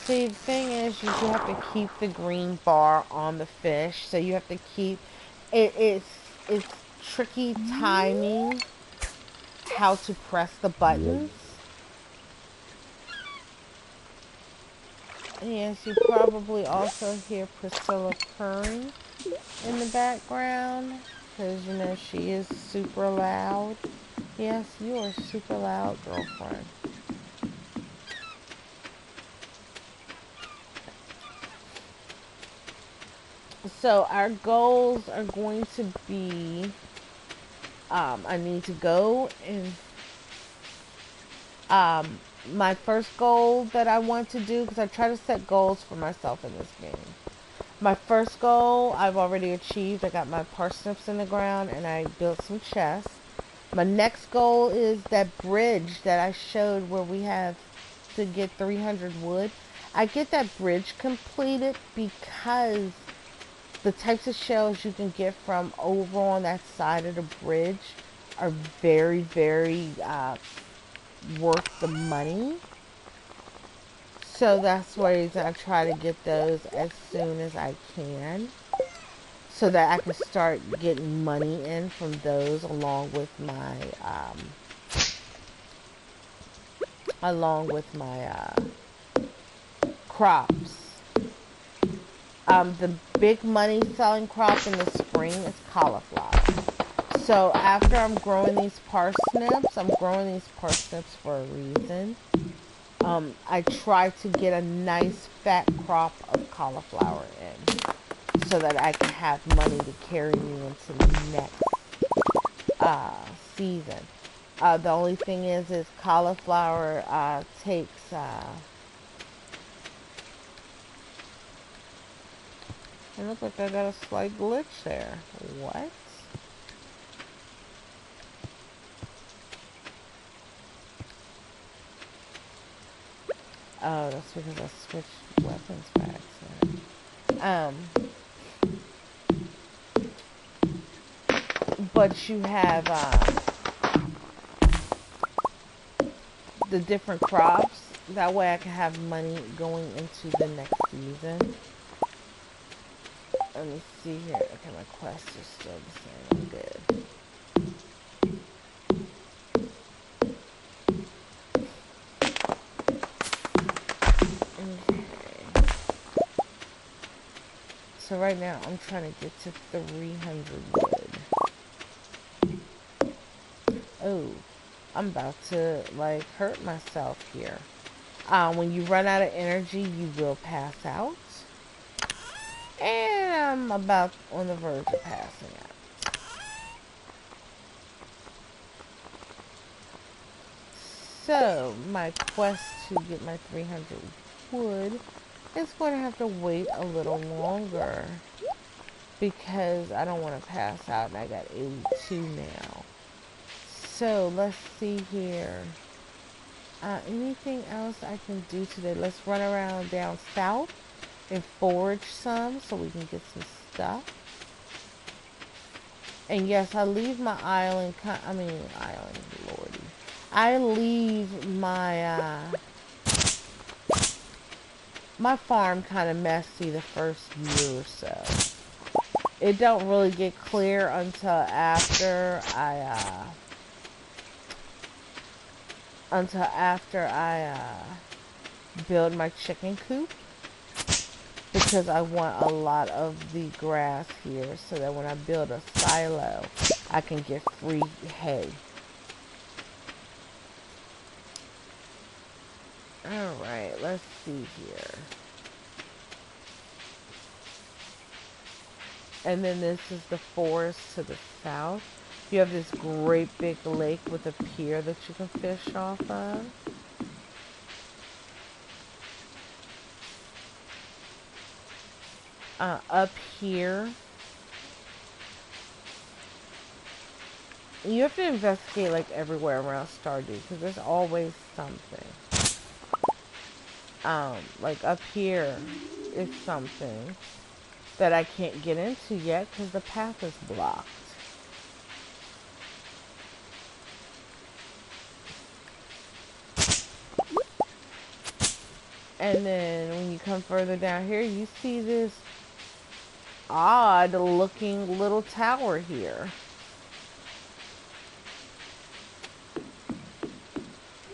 See, the thing is, you do have to keep the green bar on the fish, so you have to keep it's tricky timing how to press the buttons. Yes, you probably also hear Priscilla purring in the background. because, you know, she is super loud. Yes, you are super loud, girlfriend. So our goals are going to be, I need to go and, um, my first goal that I want to do, because I try to set goals for myself in this game. My first goal I've already achieved. I got my parsnips in the ground and I built some chests. My next goal is that bridge that I showed where we have to get 300 wood. I get that bridge completed because the types of shells you can get from over on that side of the bridge are very, very worth the money. So that's why I try to get those as soon as I can, so that I can start getting money in from those along with my crops. The big money selling crop in the spring is cauliflower. So after I'm growing these parsnips, I'm growing these parsnips for a reason. I try to get a nice fat crop of cauliflower in so that I can have money to carry me into the next season. The only thing is cauliflower takes. It looks like I got a slight glitch there. What? Oh, that's because I switched weapons by accident. But you have the different crops. That way I can have money going into the next season. Let me see here. Okay, my quest is still the same. I'm good. Okay. So right now I'm trying to get to 300 wood. Oh, I'm about to like hurt myself here. When you run out of energy, you will pass out. And I'm about on the verge of passing out. So, my quest to get my 300 wood is going to have to wait a little longer because I don't want to pass out and I got 82 now. So, let's see here. Anything else I can do today? Let's run around down south and forage some so we can get some stuff. And yes, I leave my island, lordy. I leave my, my farm kind of messy the first year or so. It don't really get clear until after I build my chicken coop, because I want a lot of the grass here so that when I build a silo, I can get free hay. Alright, let's see here. And then this is the forest to the south. You have this great big lake with a pier that you can fish off of. Up here, you have to investigate like everywhere around Stardew because there's always something. Like up here is something that I can't get into yet because the path is blocked. And then when you come further down here, you see this odd looking little tower here.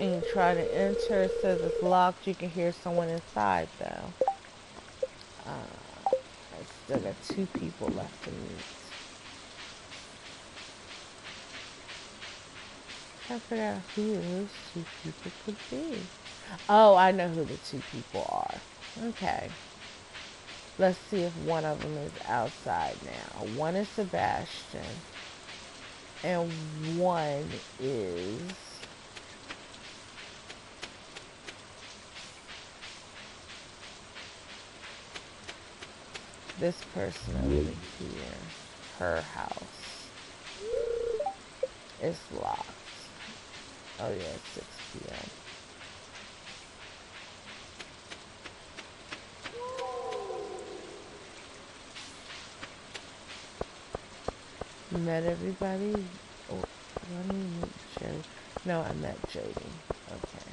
And you try to enter, it says it's locked. You can hear someone inside though. I still got 2 people left to meet. I forgot who those two people could be. Oh, I know who the two people are. Okay. Let's see if one of them is outside now. One is Sebastian. And one is... this person over here. Her house. It's locked. Oh yeah, it's 6 p.m. Met everybody? Oh, let me meet Jody. No, I met Jody. Okay.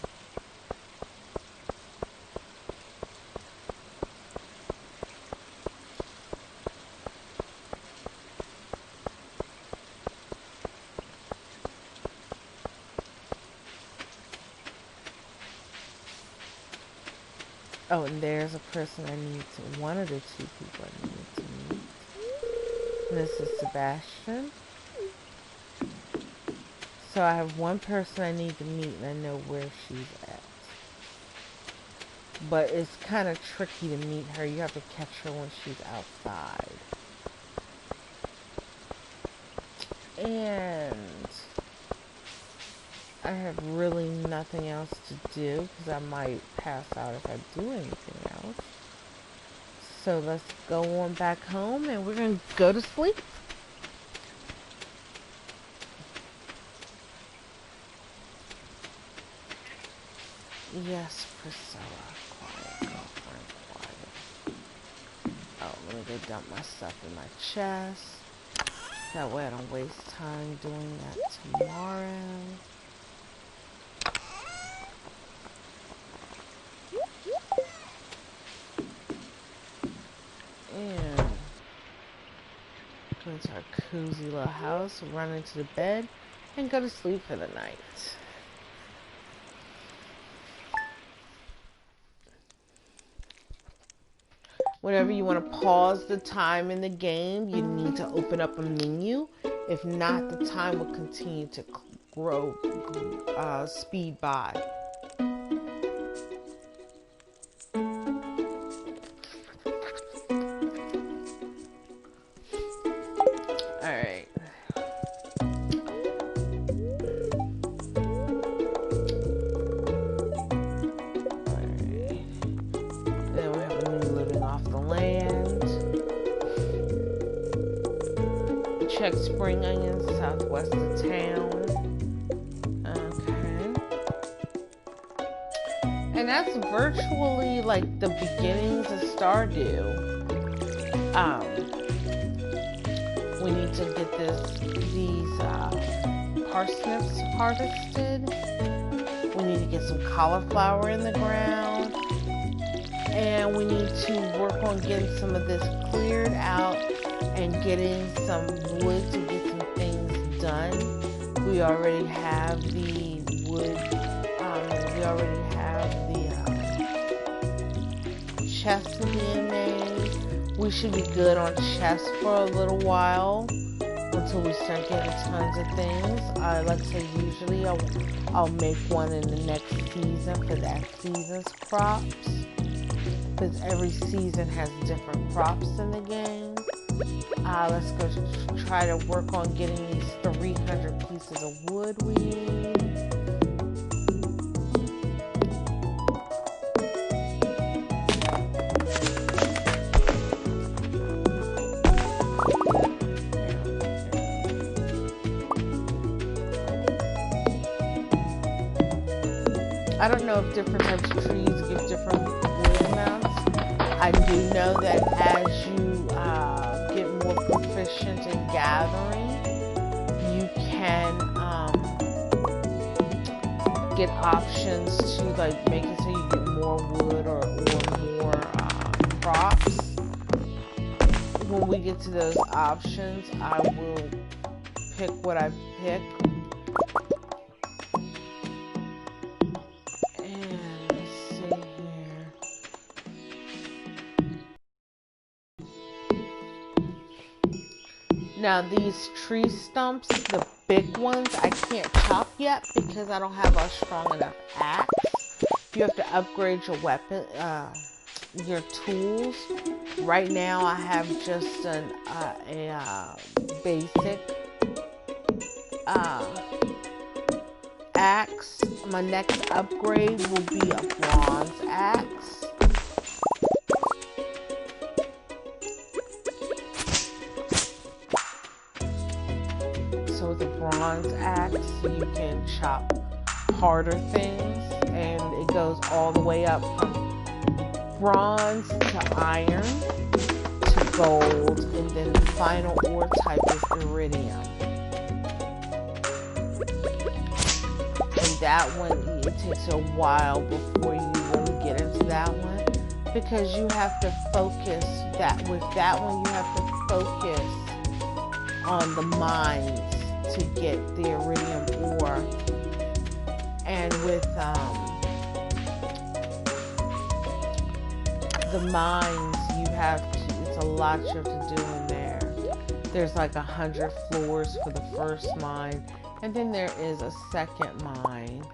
Oh, and there's a person I need to, one of the two people I need to meet. And this is Sebastian. So I have one person I need to meet and I know where she's at. But it's kind of tricky to meet her. You have to catch her when she's outside. And I have really nothing else to do because I might pass out if I do anything else. So let's go on back home and we're going to go to sleep. Yes, Priscilla. Quiet, girlfriend, quiet. Oh, let me go dump my stuff in my chest. That way I don't waste time doing that tomorrow. And go into our cozy little house, run into the bed, and go to sleep for the night. Whenever you want to pause the time in the game, you need to open up a menu. If not, the time will continue to grow, speed by. Alright. Then we have a new living off the land. Check spring onions southwest of town. Okay. And that's virtually like the beginnings of Stardew. We need to get these parsnips harvested. We need to get some cauliflower in the ground. And we need to work on getting some of this cleared out and getting some wood to get some things done. We already have the wood, we already have the chests being made. We should be good on chests for a little while until we start getting tons of things. Like I say, usually I'll make one in the next season for that season's crops. Because every season has different crops in the game. Let's go try to work on getting these 300 pieces of wood we need. I don't know if different types of trees give different wood amounts. I do know that as you get more proficient in gathering, you can get options to like make it so you get more wood or more crops. When we get to those options, I will pick what I pick. Now these tree stumps, the big ones, I can't chop yet because I don't have a strong enough axe. You have to upgrade your weapon, your tools. Right now I have just a basic axe. My next upgrade will be a bronze axe. So with a bronze axe, you can chop harder things, and it goes all the way up from bronze to iron to gold, and then the final ore type is iridium. And that one, it takes a while before you really get into that one, because you have to focus with that one you have to focus on the mines to get the iridium ore. And with the mines, you have to, it's a lot you have to do in there. There's like 100 floors for the first mine, and then there is a second mine.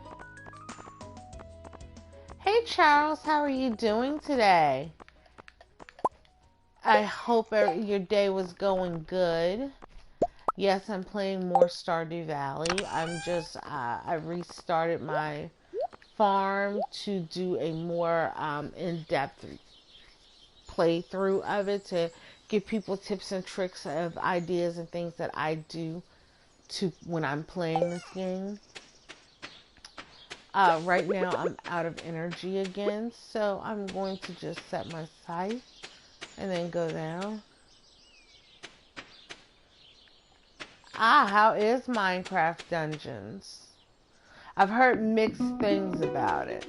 Hey Charles, how are you doing today? I hope your day was going good. Yes, I'm playing more Stardew Valley. I restarted my farm to do a more in-depth playthrough of it, to give people tips and tricks of ideas and things that I do when I'm playing this game. Right now I'm out of energy again, so I'm going to just set my sight and then go down. How is Minecraft Dungeons? I've heard mixed things about it.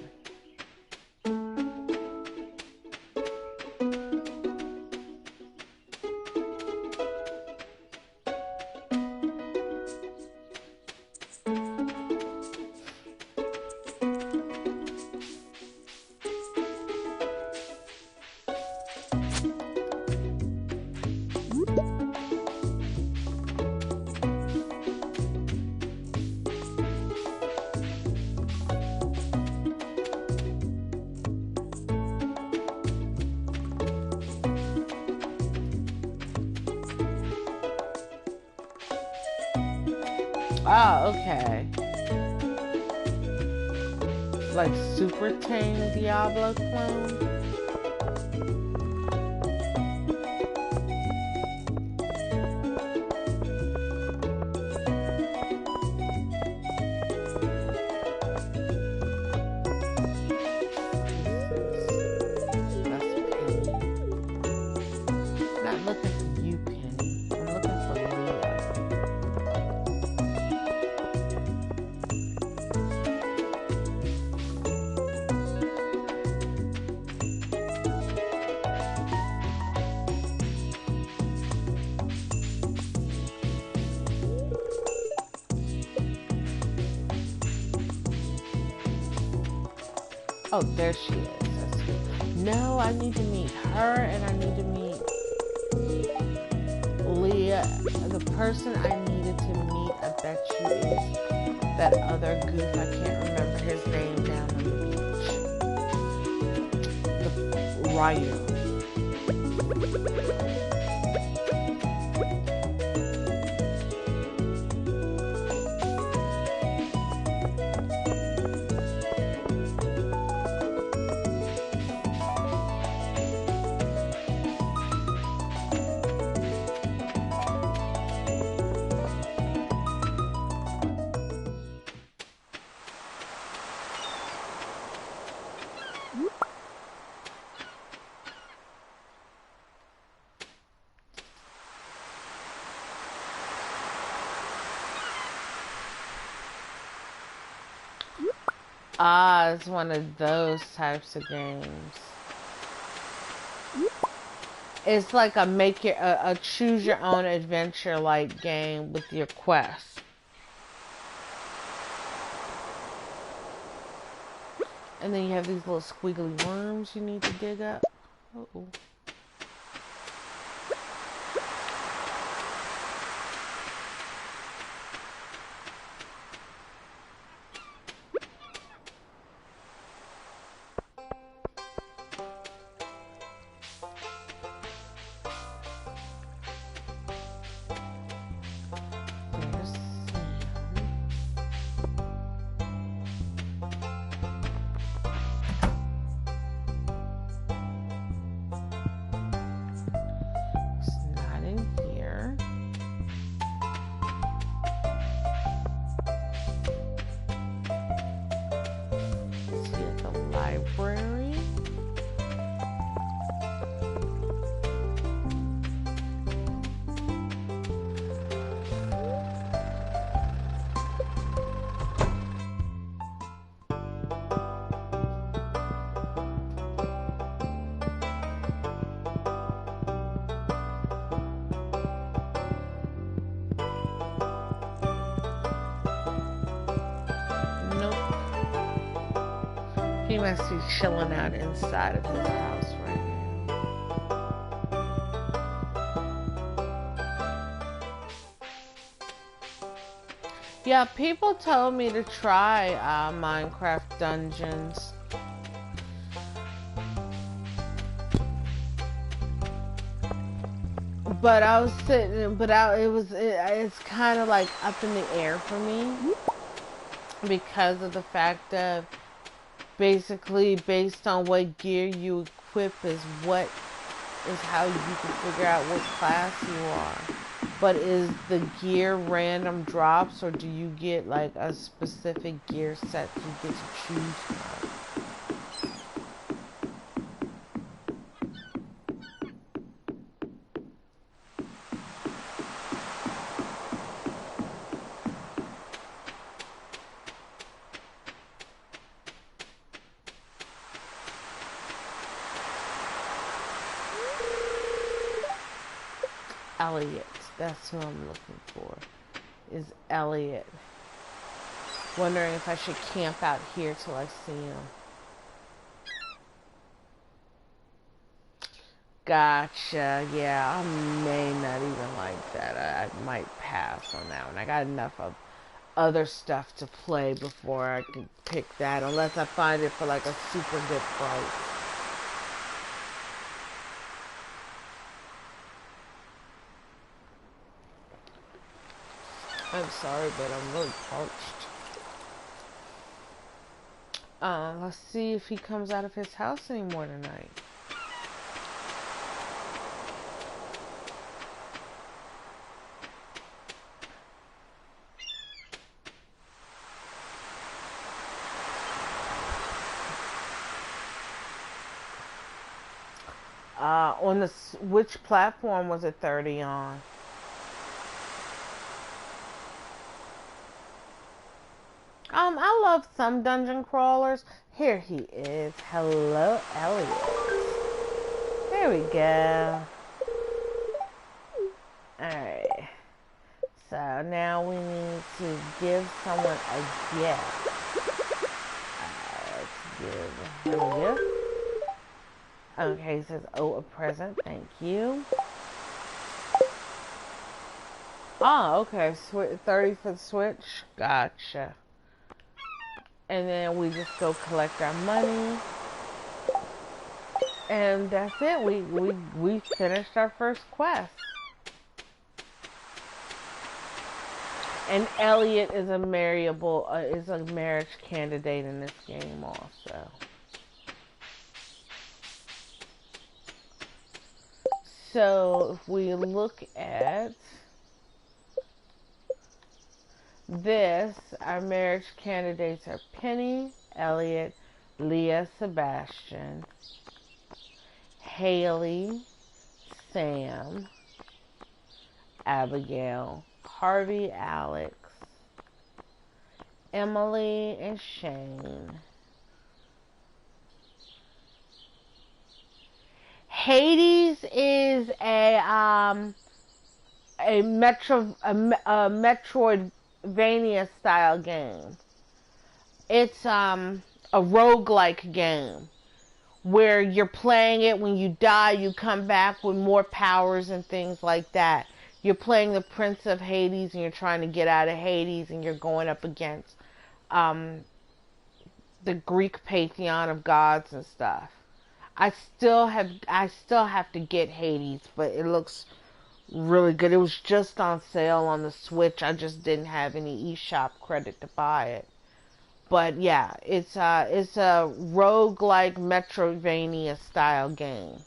Oh, okay. Like super tame Diablo clone? Not looking for you, Penny. I'm looking for Leah. Oh, there she is. That's good. No, I need to meet her, and I need to meet Leah. The person I needed to meet, I bet you, is that other goof. I can't remember his name down on the beach. The writer. Ah, it's one of those types of games. It's like a choose your own adventure like game with your quest. And then you have these little squiggly worms you need to dig up. Uh-oh. He must be chilling out inside of his house right now. Yeah, people told me to try Minecraft Dungeons. But I was sitting, it's kind of like up in the air for me because of the fact of basically based on what gear you equip is how you can figure out what class you are. But is the gear random drops, or do you get like a specific gear set you get to choose from? Elliot, that's who I'm looking for, is Elliot. Wondering if I should camp out here till I see him. Gotcha, yeah, I may not even like that. I might pass on that one. I got enough of other stuff to play before I can pick that, unless I find it for like a super good price. I'm sorry, but I'm really parched. Let's see if he comes out of his house anymore tonight. On which platform was it 30 on? I love some dungeon crawlers. Here he is. Hello, Elliot. There we go. Alright. So now we need to give someone a gift. Let's give him a gift. Okay, he says, oh, a present. Thank you. Oh, okay. 30 for the Switch. Gotcha. And then we just go collect our money. And that's it. We finished our first quest. And Elliot is a marriage candidate in this game also. So if we look at this, our marriage candidates are Penny, Elliot, Leah, Sebastian, Haley, Sam, Abigail, Harvey, Alex, Emily, and Shane. Hades is a Metroidvania style game. It's a roguelike game where you're playing it. When you die, you come back with more powers and things like that. You're playing the Prince of Hades and you're trying to get out of Hades, and you're going up against the Greek pantheon of gods and stuff. I still have to get Hades, but it looks really good. It was just on sale on the Switch. I just didn't have any eShop credit to buy it. But yeah, it's a roguelike Metroidvania style game.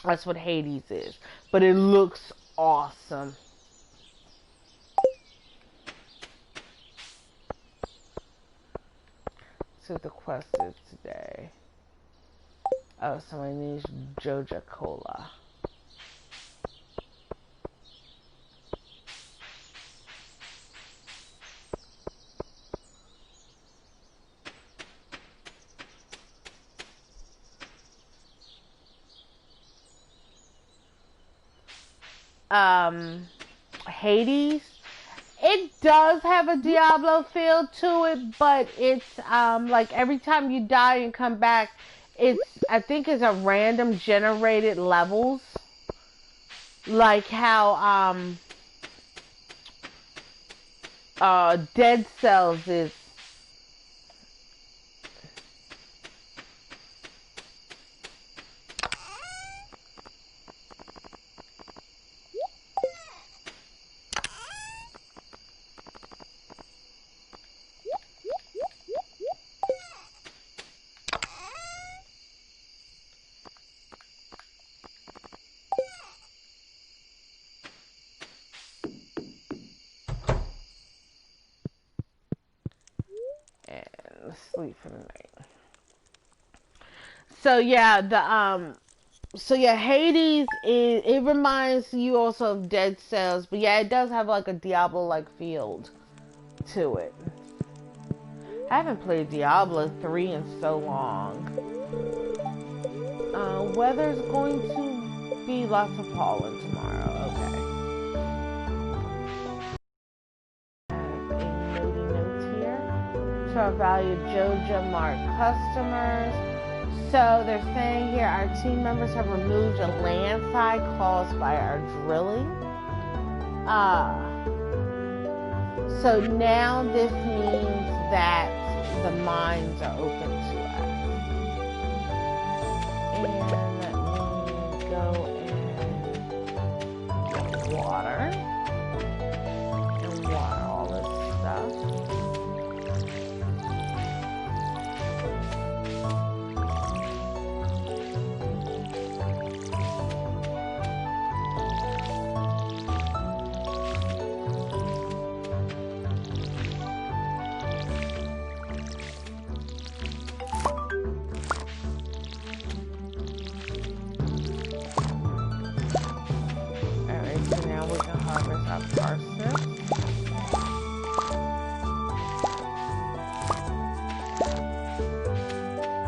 That's what Hades is. But it looks awesome. Let's see what the quest is today. Oh, somebody needs Joja Cola. Hades, it It does have a Diablo feel to it, but it's like every time you die and come back, I think it's a random generated levels, like how Dead Cells is. And sleep for the night. So yeah, Hades it reminds you also of Dead Cells, but yeah, it does have like a Diablo-like feel to it. I haven't played Diablo 3 in so long. Weather's going to be lots of pollen tomorrow. Okay. A note here to our valued JoJo Mart customers. So they're saying here our team members have removed a landslide caused by our drilling. So now this means that the mines are open to us. And let me go and get water. And water all this stuff. Harvest our parsnips.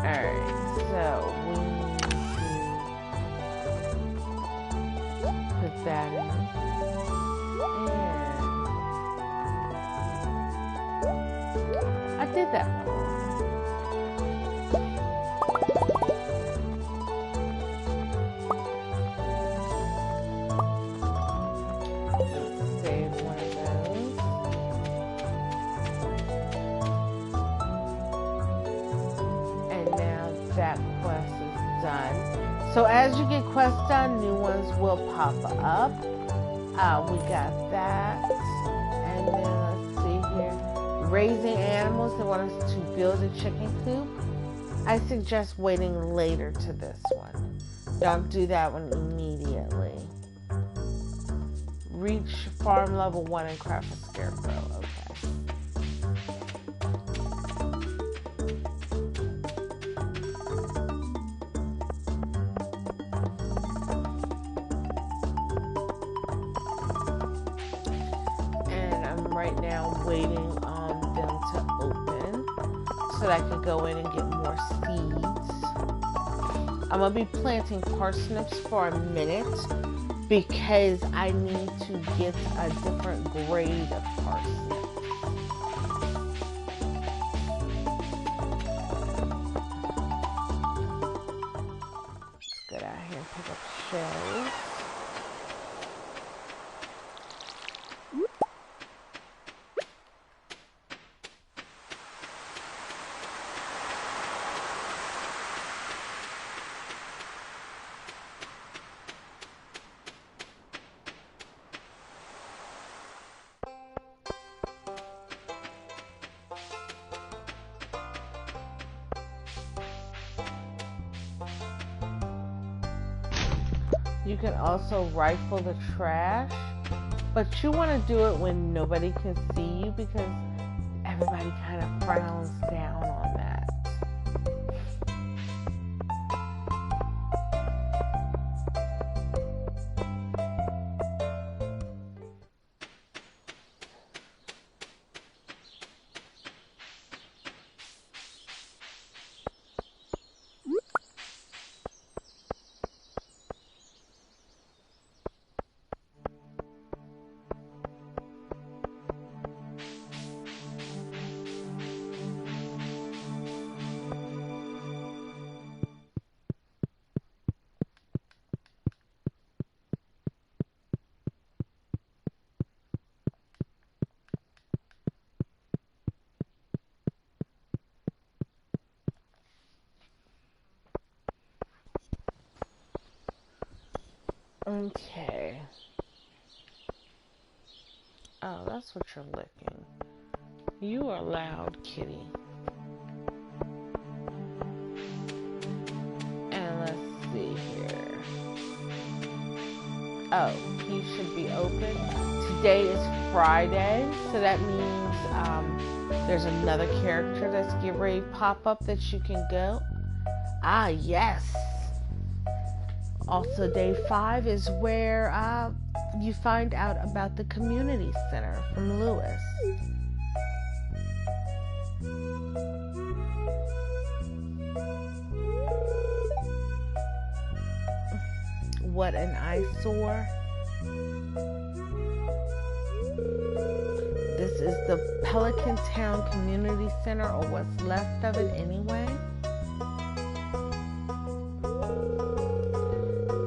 Alright, so we need to put that in. And I did that one. That quest is done. So as you get quests done, new ones will pop up. We got that. And then let's see here. Raising animals. They want us to build a chicken coop. I suggest waiting later to this one. Don't do that one immediately. Reach farm level 1 and craft a scarecrow. Okay. Right now waiting on them to open so that I can go in and get more seeds. I'm going to be planting parsnips for a minute because I need to get a different grade of parsnips. Let's get out here and pick up shells. You can also rifle the trash, but you want to do it when nobody can see you because everybody kind of frowns down on that. Okay. Oh, that's what you're licking. You are loud, kitty. And let's see here. Oh, he should be open. Today is Friday, so that means there's another character that's getting ready to pop up that you can go. Ah, yes. Also, day 5 is where you find out about the community center from Lewis. What an eyesore. This is the Pelican Town Community Center, or what's left of it anyway.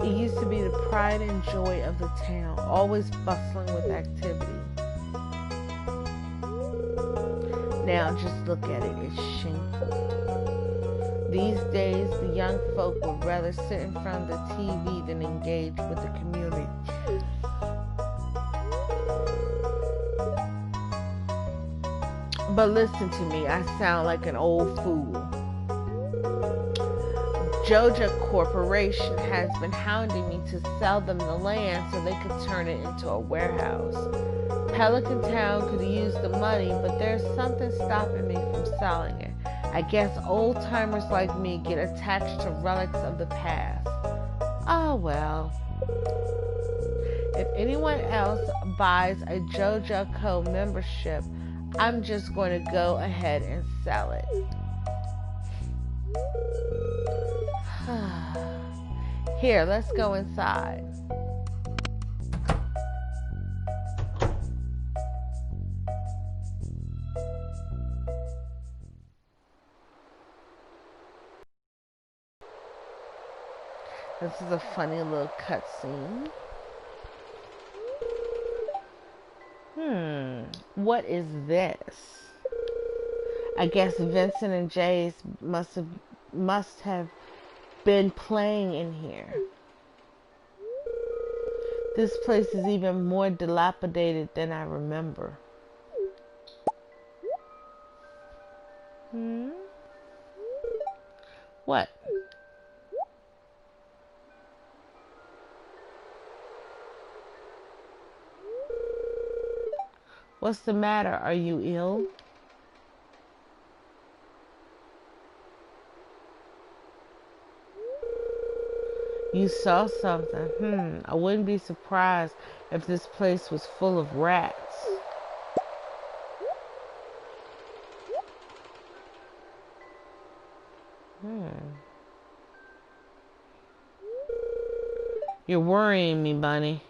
It used to be the pride and joy of the town, always bustling with activity. Now just look at it, it's shameful. These days, the young folk would rather sit in front of the TV than engage with the community. But listen to me, I sound like an old fool. Joja Corporation has been hounding me to sell them the land so they could turn it into a warehouse. Pelican Town could use the money, but there's something stopping me from selling it. I guess old-timers like me get attached to relics of the past. Oh well. If anyone else buys a Joja Co membership, I'm just going to go ahead and sell it. Here, let's go inside. This is a funny little cutscene. What is this? I guess Vincent and Jace must have been playing in here. This place is even more dilapidated than I remember. What? What's the matter? Are you ill? You saw something. I wouldn't be surprised if this place was full of rats. You're worrying me, Bunny.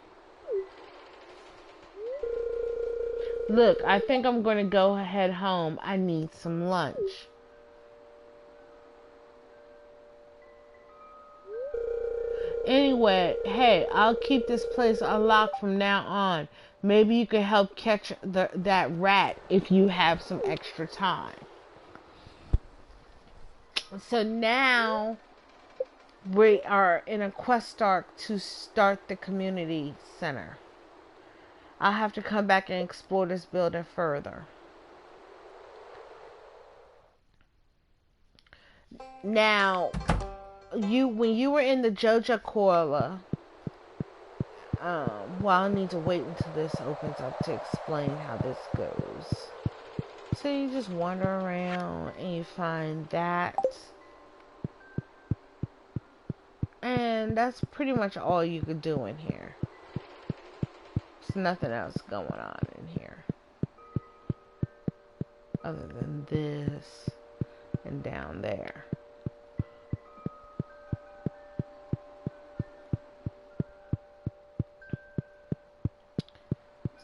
Look, I think I'm going to go head home. I need some lunch. Anyway, hey, I'll keep this place unlocked from now on. Maybe you can help catch that rat if you have some extra time. So now we are in a quest arc to start the community center. I'll have to come back and explore this building further. Now, when you were in the Joja Cola, well, I need to wait until this opens up to explain how this goes. So you just wander around and you find that. And that's pretty much all you could do in here. There's nothing else going on in here. Other than this and down there.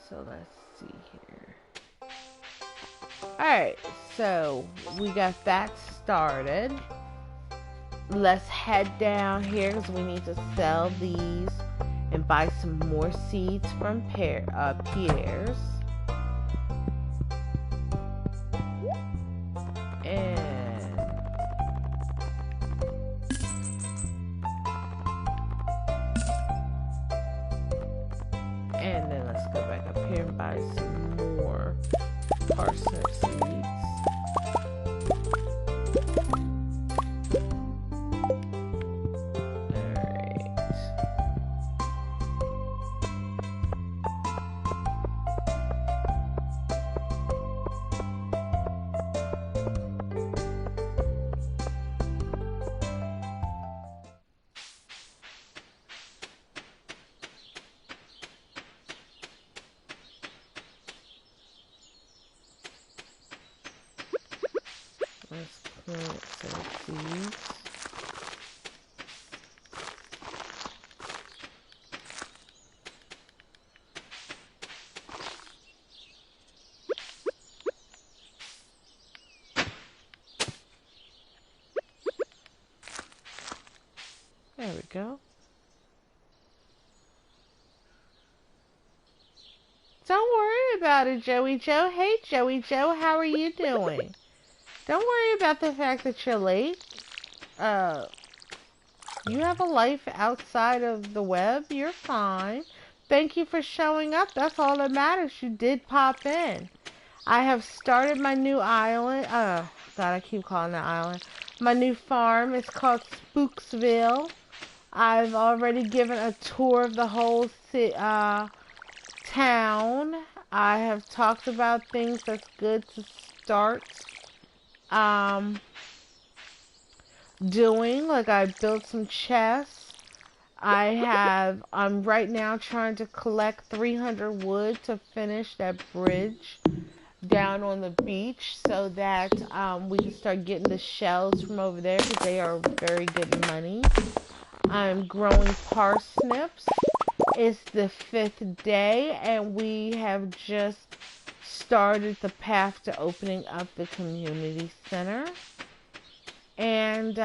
So let's see here. Alright, so we got that started. Let's head down here because we need to sell these and buy some more seeds from Pierre's. And And then let's go back up here and buy some more parsnip seeds. Let's plant some seeds. There we go. Don't worry about it, Joey Joe. Hey, Joey Joe, how are you doing? Don't worry about the fact that you're late. You have a life outside of the web. You're fine. Thank you for showing up. That's all that matters. You did pop in. I have started my new island. God, I keep calling that island. My new farm is called Spooksville. I've already given a tour of the whole town. I have talked about things that's good to start doing. Like I built some chests. I'm right now trying to collect 300 wood to finish that bridge down on the beach so that we can start getting the shells from over there because they are very good money. I'm growing parsnips. It's the 5th day and we have just started the path to opening up the community center. And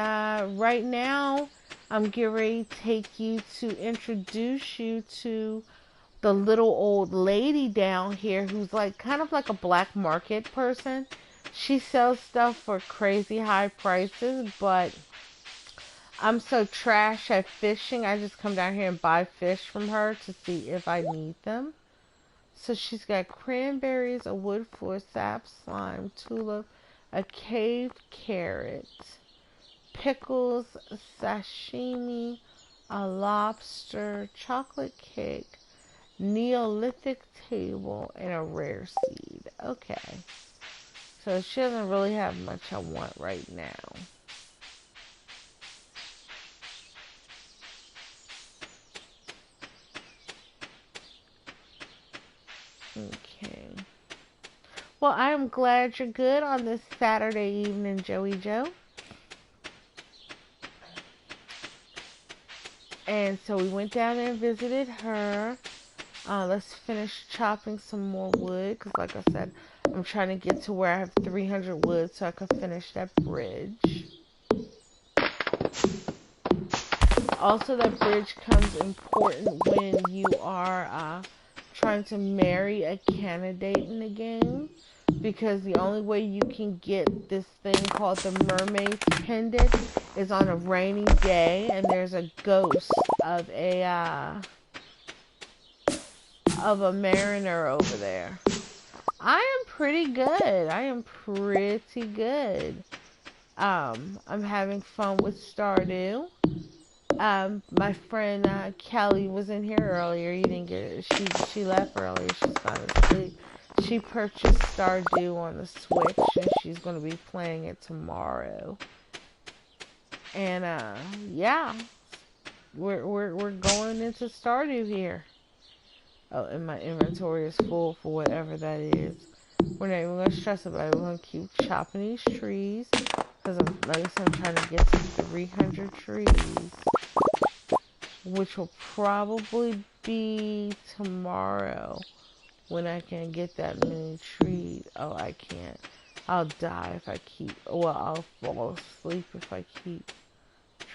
right now I'm getting ready to take you to introduce you to the little old lady down here who's like kind of like a black market person. She sells stuff for crazy high prices, but I'm so trash at fishing, I just come down here and buy fish from her to see if I need them. So she's got cranberries, a wood floor sap, slime, tulip, a cave carrot, pickles, sashimi, a lobster, chocolate cake, Neolithic table, and a rare seed. Okay. So she doesn't really have much I want right now. Okay. Well, I am glad you're good on this Saturday evening, Joey Joe. And so we went down there and visited her. Let's finish chopping some more wood because, like I said, I'm trying to get to where I have 300 wood so I can finish that bridge. Also, that bridge comes important when you are trying to marry a candidate in the game, because the only way you can get this thing called the mermaid's pendant is on a rainy day, and there's a ghost of a mariner over there. I am pretty good. I am pretty good. I'm having fun with Stardew. My friend Kelly was in here earlier. You didn't get it. She left earlier. She's gone to sleep. She purchased Stardew on the Switch, and she's going to be playing it tomorrow. And yeah, we're going into Stardew here. Oh, and my inventory is full for whatever that is. We're not even going to stress about it. We're going to keep chopping these trees because like I said, I'm trying to get to 300 trees, which will probably be tomorrow when I can get that many trees. Oh, I can't. I'll die if I keep, well, I'll fall asleep if I keep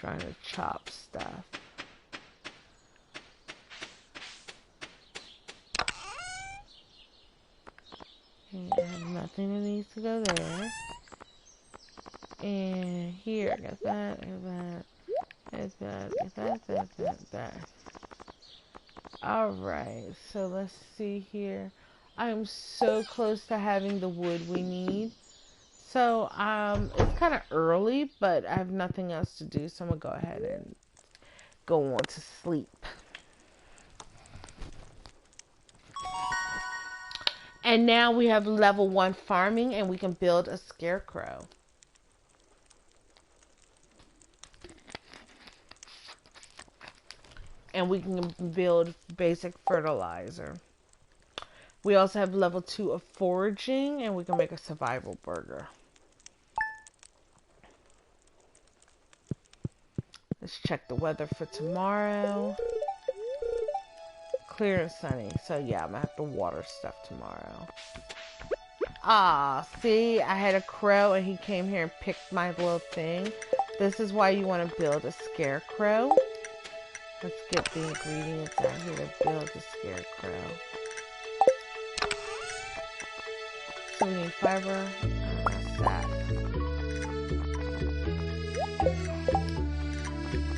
trying to chop stuff. And I have nothing that needs to go there. And here, I got that, I got that, I got that, I got that, that. Alright, so let's see here. I am so close to having the wood we need. So, it's kind of early, but I have nothing else to do, so I'm gonna go ahead and go on to sleep. And now we have level 1 farming, and we can build a scarecrow. And we can build basic fertilizer. We also have level 2 of foraging, and we can make a survival burger. Let's check the weather for tomorrow. Clear and sunny. So yeah, I'm gonna have to water stuff tomorrow. Ah, see, I had a crow and he came here and picked my little thing. This is why you want to build a scarecrow. Let's get the ingredients out here to build a scarecrow. So we need fiber. That's that.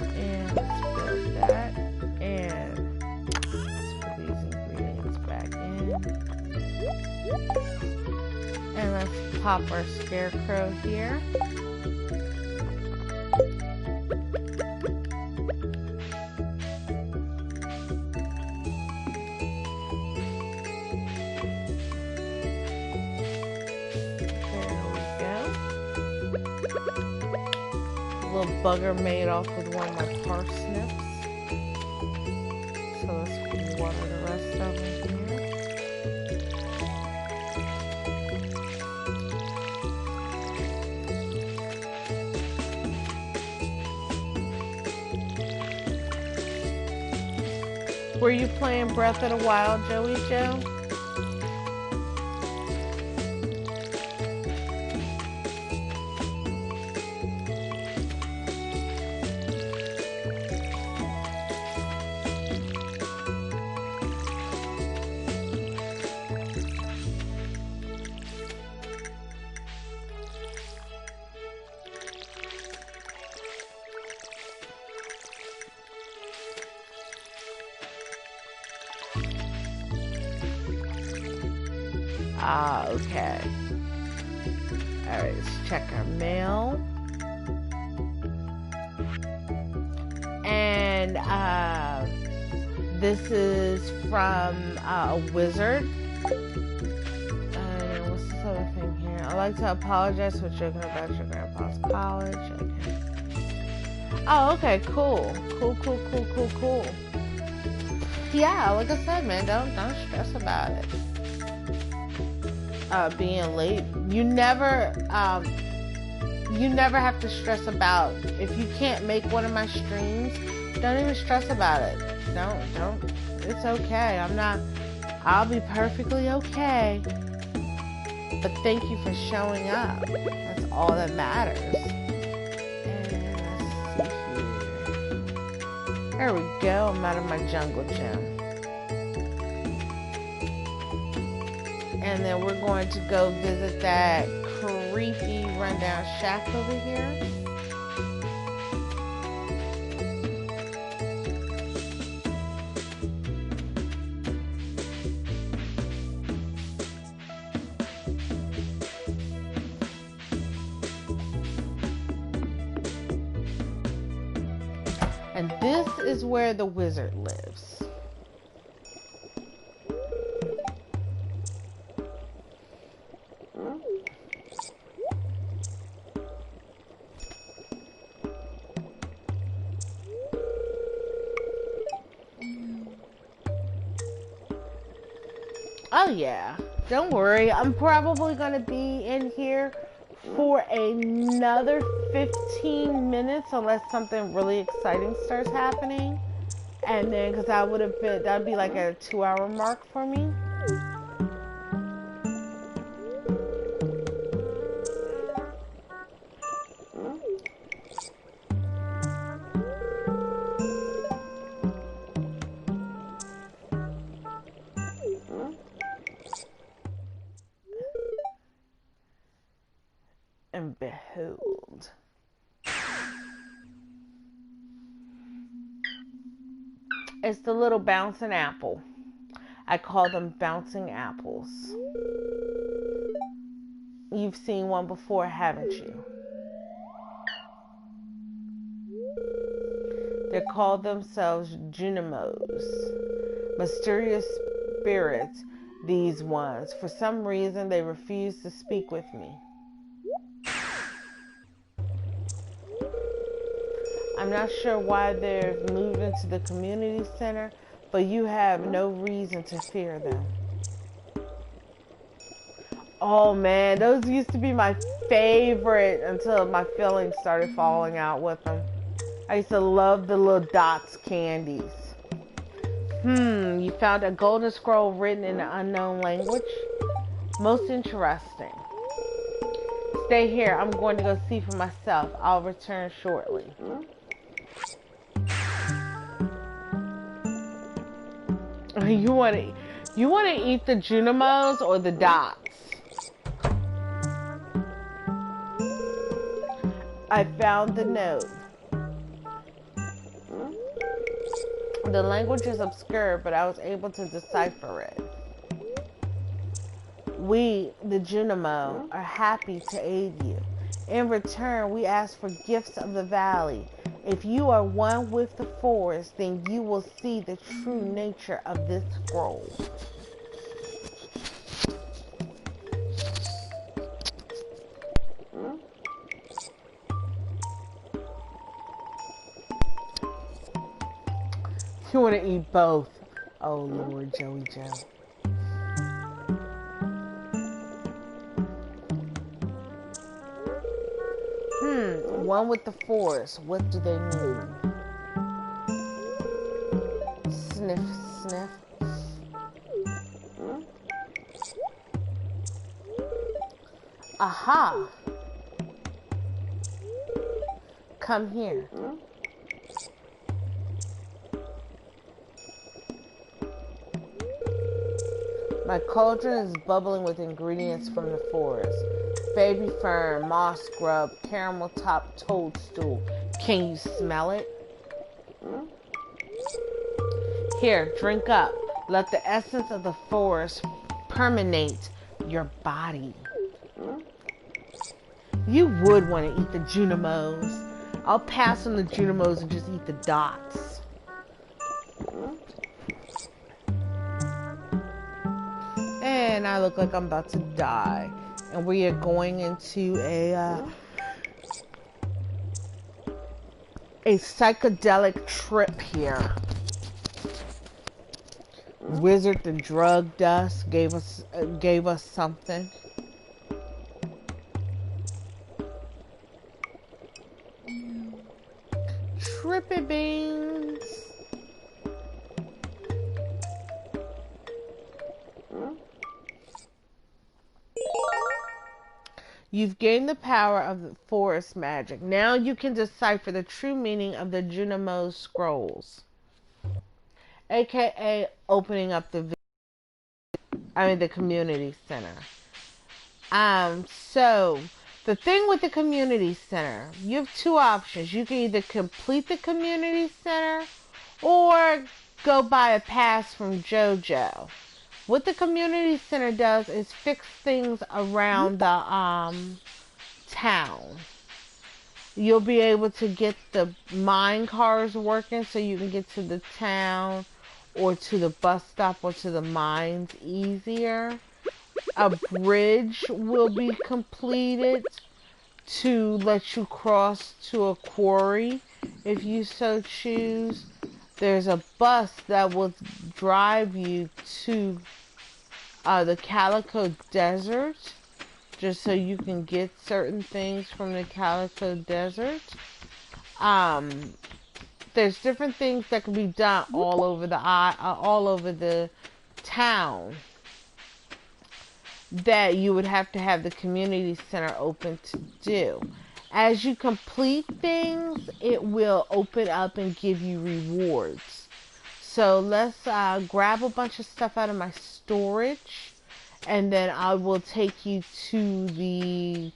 And let's build that. And let's put these ingredients back in. And let's pop our scarecrow here. Little bugger made off with one of my parsnips. So let's water the rest of them here. Were you playing Breath of the Wild, Joey Joe? Ah, okay. Alright, let's check our mail. And, this is from a wizard. And what's this other thing here? I'd like to apologize for joking about your grandpa's college. Okay. Oh, okay, cool. Cool. Yeah, like I said, man, don't stress about it. Being late. You never have to stress about if you can't make one of my streams. Don't even stress about it. Don't. It's okay. I'll be perfectly okay. But thank you for showing up. That's all that matters. And let's see here. There we go. I'm out of my jungle gym. And then we're going to go visit that creepy rundown shack over here. And this is where the wizard lives. Oh yeah, don't worry. I'm probably going to be in here for another 15 minutes unless something really exciting starts happening. And then, because that'd be like a 2-hour mark for me. And behold. It's the little bouncing apple. I call them bouncing apples. You've seen one before, haven't you? They call themselves Junimos. Mysterious spirits, these ones. For some reason, they refuse to speak with me. I'm not sure why they've moved into the community center, but you have no reason to fear them. Oh man, those used to be my favorite until my feelings started falling out with them. I used to love the little dots candies. You found a golden scroll written in an unknown language? Most interesting. Stay here, I'm going to go see for myself. I'll return shortly. You want to eat the Junimos or the dots? I found the note. The language is obscure, but I was able to decipher it. We, the Junimo, are happy to aid you. In return, we ask for gifts of the valley. If you are one with the forest, then you will see the true nature of this scroll. You want to eat both. Oh, Lord, Joey Joe. One with the forest. What do they mean? Sniff, sniff. Aha! Come here. My cauldron is bubbling with ingredients from the forest. Baby fern, moss scrub, caramel top toadstool. Can you smell it? Here, drink up. Let the essence of the forest permeate your body. You would want to eat the Junimos. I'll pass on the Junimos and just eat the dots. And I look like I'm about to die. And we are going into a psychedelic trip here. Wizard that drugged us gave us something. Trippy beans. You've gained the power of the forest magic. Now you can decipher the true meaning of the Junimo scrolls. AKA opening up the community center. So the thing with the community center, you have two options. You can either complete the community center or go buy a pass from JoJo. What the community center does is fix things around the town. You'll be able to get the mine cars working so you can get to the town or to the bus stop or to the mines easier. A bridge will be completed to let you cross to a quarry if you so choose. There's a bus that will drive you to the Calico Desert, just so you can get certain things from the Calico Desert. There's different things that can be done all over the town that you would have to have the community center open to do. As you complete things, it will open up and give you rewards. So let's grab a bunch of stuff out of my storage, and then I will take you to the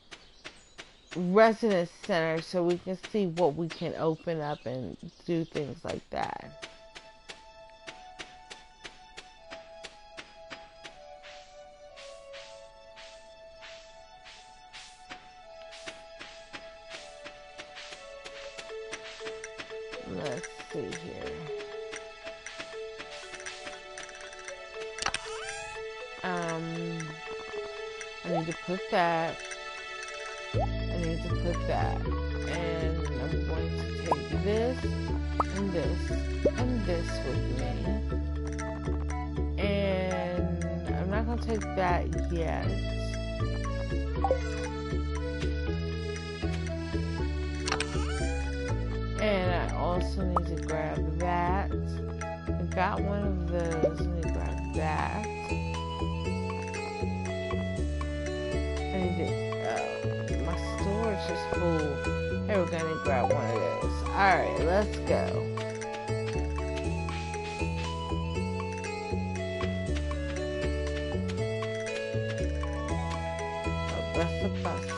residence center so we can see what we can open up and do things like that. Let's see here. I need to put that. I need to put that. And I'm going to take this and this and this with me. And I'm not going to take that yet. And I also need to grab that. I got one of those. Let me grab that. I need to, my storage is full. Hey, we're gonna grab one of those. Alright, let's go. Oh, that's the bus stop.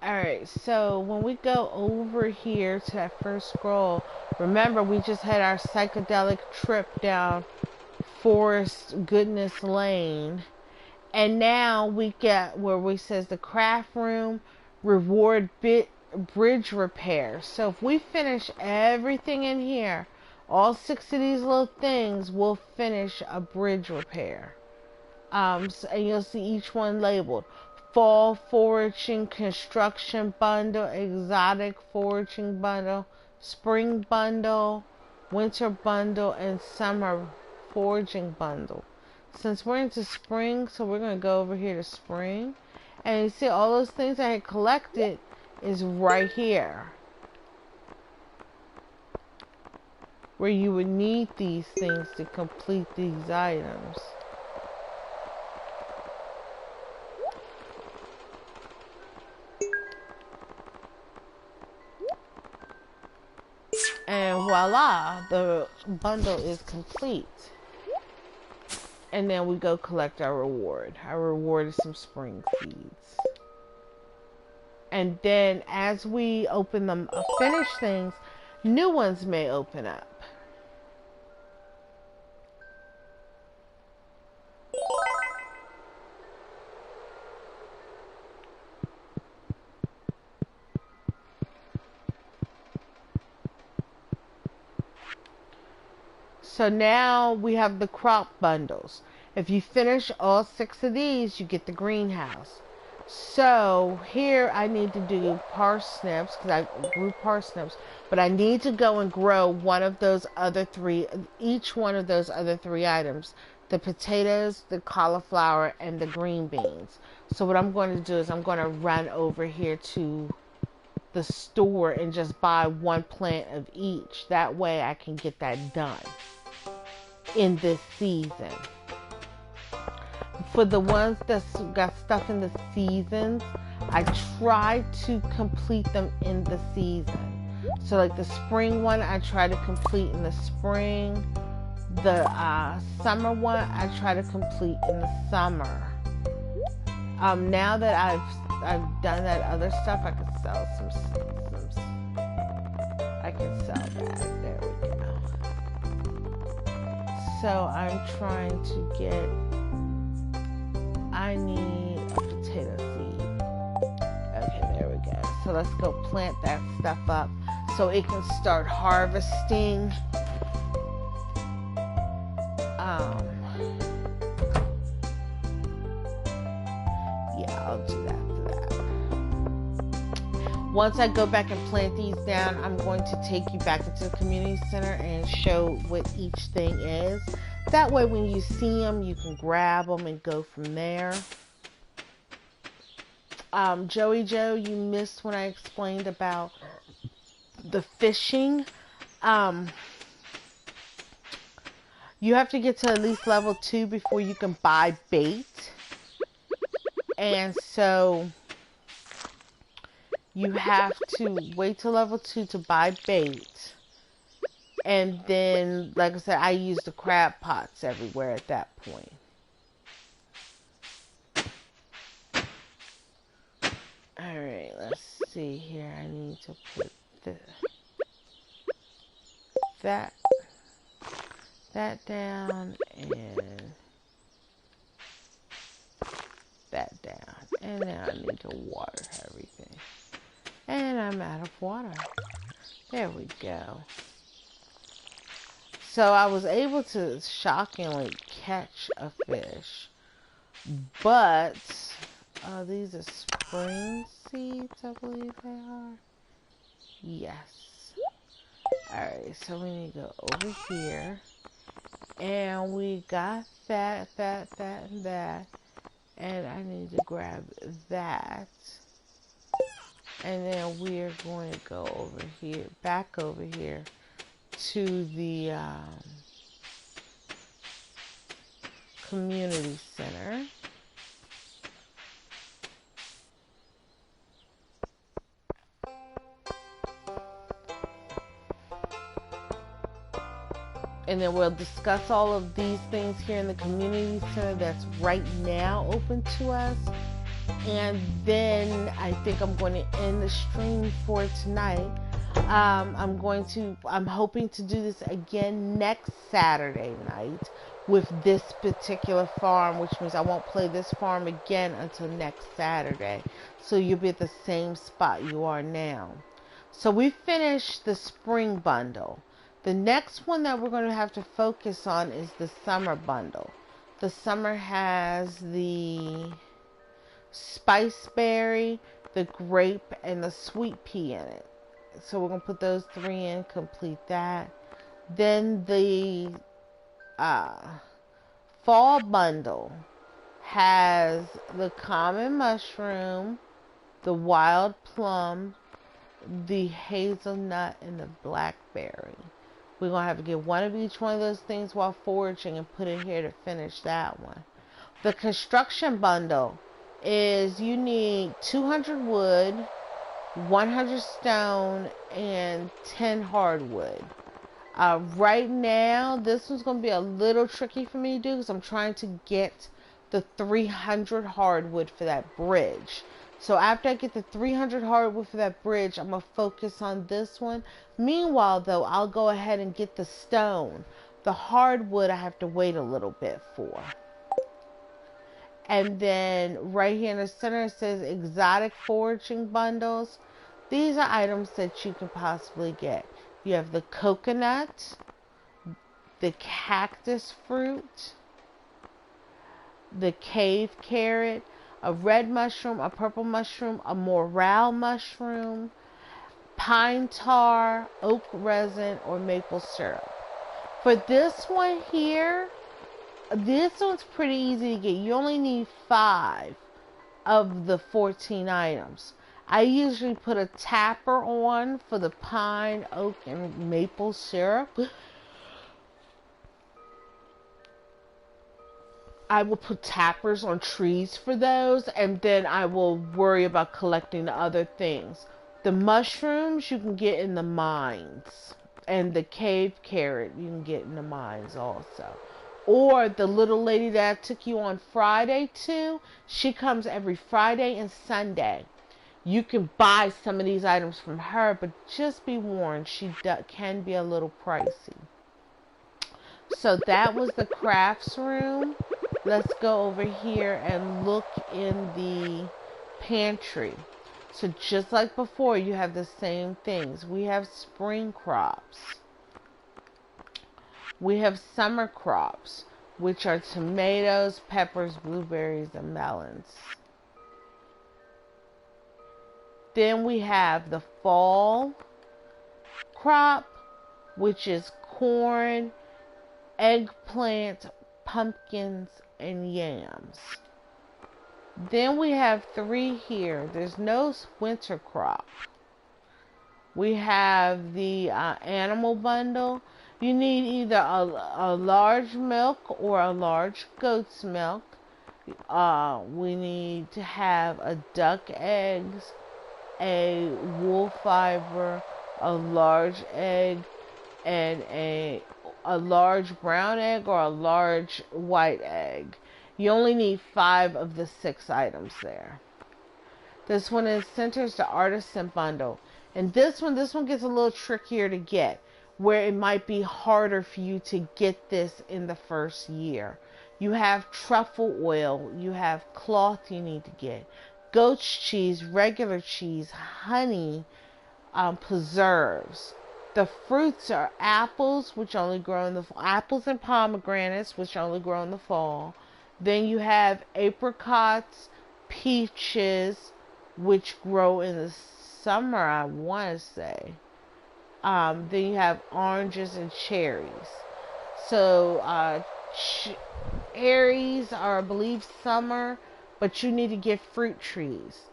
Alright, so when we go over here to that first scroll, remember we just had our psychedelic trip down Forest Goodness Lane. And now we get where we says the craft room, reward bridge repair. So if we finish everything in here, all 6 of these little things, we'll finish a bridge repair. And you'll see each one labeled. Fall foraging construction bundle, exotic foraging bundle, spring bundle, winter bundle, and summer foraging bundle. Since we're into spring, so we're going to go over here to spring. And you see all those things I had collected is right here. Where you would need these things to complete these items. And voila, the bundle is complete. And then we go collect our reward. Our reward is some spring seeds. And then as we open them, finish things, new ones may open up. So now we have the crop bundles. If you finish all 6 of these, you get the greenhouse. So here I need to do parsnips because I grew parsnips, but I need to go and grow one of those other 3, each one of those other 3 items. The potatoes, the cauliflower, and the green beans. So what I'm going to do is I'm going to run over here to the store and just buy 1 plant of each. That way I can get that done in this season. For the ones that got stuck in the seasons, I tried to complete them in the season. So like the spring one, I try to complete in the spring. The summer one, I try to complete in the summer. Now that I've done that other stuff, I can sell some I can sell that. There we go. So I'm trying to get, I need a potato seed. Okay, there we go. So let's go plant that stuff up so it can start harvesting. Yeah, I'll do that for that. Once I go back and plant these down, I'm going to take you back into the community center and show what each thing is. That way when you see them, you can grab them and go from there. Joey Joe, you missed when I explained about the fishing. You have to get to at least level 2 before you can buy bait. And so you have to wait till level 2 to buy bait. And then, like I said, I use the crab pots everywhere at that point. Alright, let's see here. I need to put that down and that down. And now I need to water everything. And I'm out of water. There we go. So I was able to shockingly catch a fish. But these are spring seeds, I believe they are. Yes. Alright, so we need to go over here. And we got that, and that. And I need to grab that. And then we're going to go over here, back over here to the community center. And then we'll discuss all of these things here in the community center that's right now open to us. And then I think I'm going to end the stream for tonight. I'm hoping to do this again next Saturday night with this particular farm, which means I won't play this farm again until next Saturday. So you'll be at the same spot you are now. So we finished the spring bundle. The next one that we're going to have to focus on is the summer bundle. The summer has the spice berry, the grape, and the sweet pea in it. So we're going to put those 3 in, complete that. Then the fall bundle has the common mushroom, the wild plum, the hazelnut, and the blackberry. We're going to have to get one of each one of those things while foraging and put it here to finish that one. The construction bundle is you need 200 wood, 100 stone, and 10 hardwood. Right now, this one's going to be a little tricky for me to do because I'm trying to get the 300 hardwood for that bridge. So after I get the 300 hardwood for that bridge, I'm going to focus on this one. Meanwhile, though, I'll go ahead and get the stone. The hardwood I have to wait a little bit for. And then right here in the center it says exotic foraging bundles. These are items that you can possibly get. You have the coconut, the cactus fruit, the cave carrot, a red mushroom, a purple mushroom, a morale mushroom, pine tar, oak resin, or maple syrup. For this one here, this one's pretty easy to get. You only need 5 of the 14 items. I usually put a tapper on for the pine, oak, and maple syrup. I will put tappers on trees for those, and then I will worry about collecting the other things. The mushrooms you can get in the mines, and the cave carrot you can get in the mines also. Or the little lady that I took you on Friday to, she comes every Friday and Sunday. You can buy some of these items from her, but just be warned, she can be a little pricey. So that was the crafts room. Let's go over here and look in the pantry. So just like before, you have the same things. We have spring crops. We have summer crops, which are tomatoes, peppers, blueberries, and melons. Then we have the fall crop, which is corn, eggplant, pumpkins, and yams. Then we have 3 here. There's no winter crop. We have the animal bundle. You need either a large milk or a large goat's milk. We need to have a duck eggs, a wool fiber, a large egg, and a large brown egg or a large white egg. You only need 5 of the 6 items there. This one is centers the artisan bundle. And this one gets a little trickier to get, where it might be harder for you to get this in the first year. You have truffle oil, you have cloth you need to get, goat's cheese, regular cheese, honey, preserves. The fruits are apples, which only grow in the fall, apples and pomegranates, which only grow in the fall. Then you have apricots, peaches, which grow in the summer, I want to say. Then you have oranges and cherries. So cherries are, I believe, summer, but you need to get fruit trees.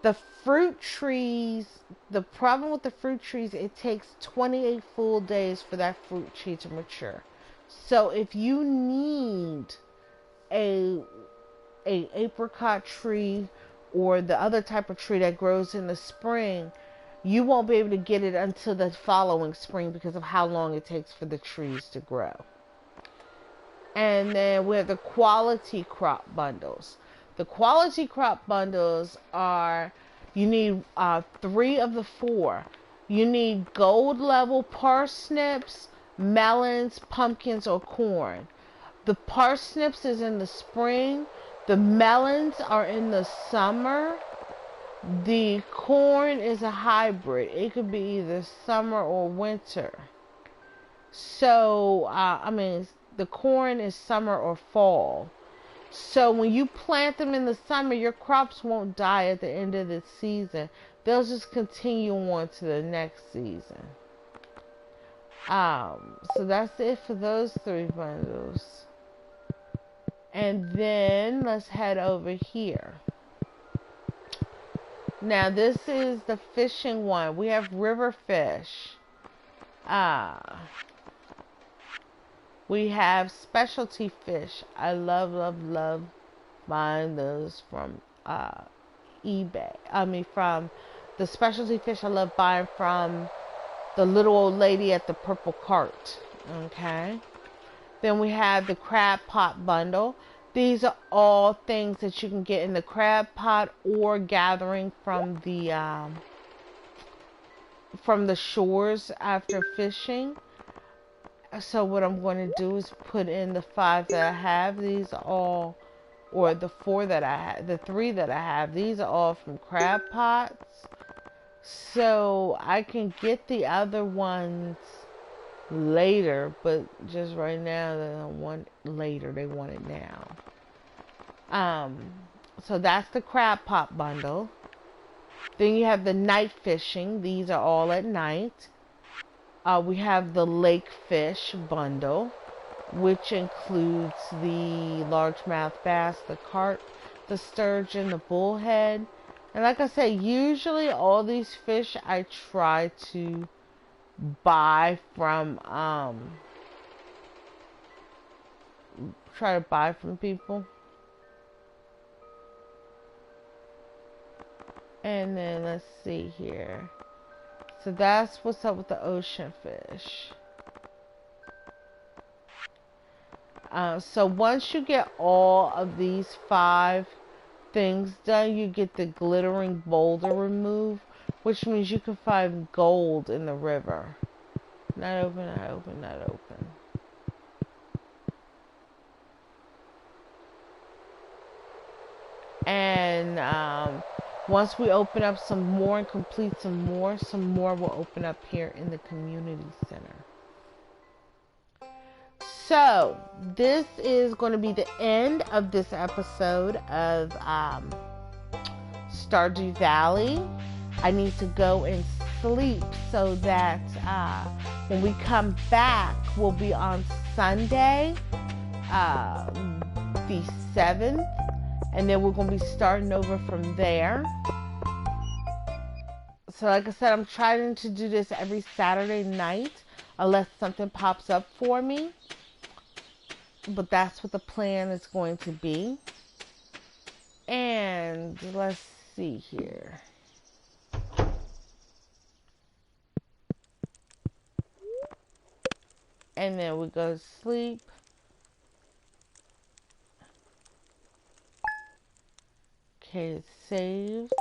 The fruit trees, the problem with the fruit trees, it takes 28 full days for that fruit tree to mature. So if you need a apricot tree or the other type of tree that grows in the spring, you won't be able to get it until the following spring because of how long it takes for the trees to grow. And then we have the quality crop bundles. The quality crop bundles are, you need 3 of the 4. You need gold level parsnips, melons, pumpkins, or corn. The parsnips is in the spring. The melons are in the summer. The corn is a hybrid. It could be either summer or winter. So, the corn is summer or fall. So when you plant them in the summer, your crops won't die at the end of the season. They'll just continue on to the next season. So that's it for those 3 bundles. And then let's head over here. Now this is the fishing one. We have river fish. We have specialty fish. I love, love, love buying those from eBay. From the specialty fish, I love buying from the little old lady at the purple cart. Okay. Then we have the crab pot bundle. These are all things that you can get in the crab pot or gathering from the shores after fishing. So what I'm going to do is put in the 5 that I have. These are all, or the 4 that I have, the 3 that I have. These are all from crab pots. So I can get the other ones later, but just right now they don't want later, they want it now. So that's the crab pot bundle. Then you have the night fishing. These are all at night. We have the lake fish bundle, which includes the largemouth bass, the carp, the sturgeon, the bullhead. And like I said, usually all these fish I try to buy from people. And then let's see here. So that's what's up with the ocean fish. So once you get all of these 5 things done, you get the glittering boulder removed, which means you can find gold in the river. Not open, not open, not open. And once we open up some more and complete some more will open up here in the community center. So this is going to be the end of this episode of Stardew Valley. I need to go and sleep so that when we come back, we'll be on Sunday, the 7th. And then we're going to be starting over from there. So like I said, I'm trying to do this every Saturday night unless something pops up for me. But that's what the plan is going to be. And let's see here. And then we go to sleep. Okay, it's saved.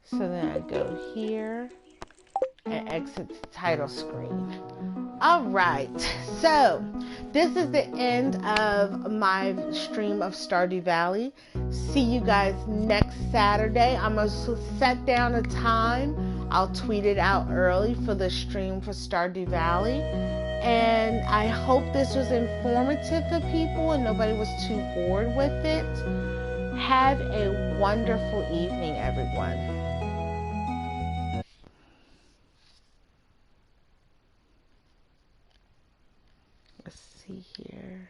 So then I go here and exit the title screen. All right, so this is the end of my stream of Stardew Valley. See you guys next Saturday. I'm going to set down a time. I'll tweet it out early for the stream for Stardew Valley. And I hope this was informative for people and nobody was too bored with it. Have a wonderful evening, everyone. Let's see here.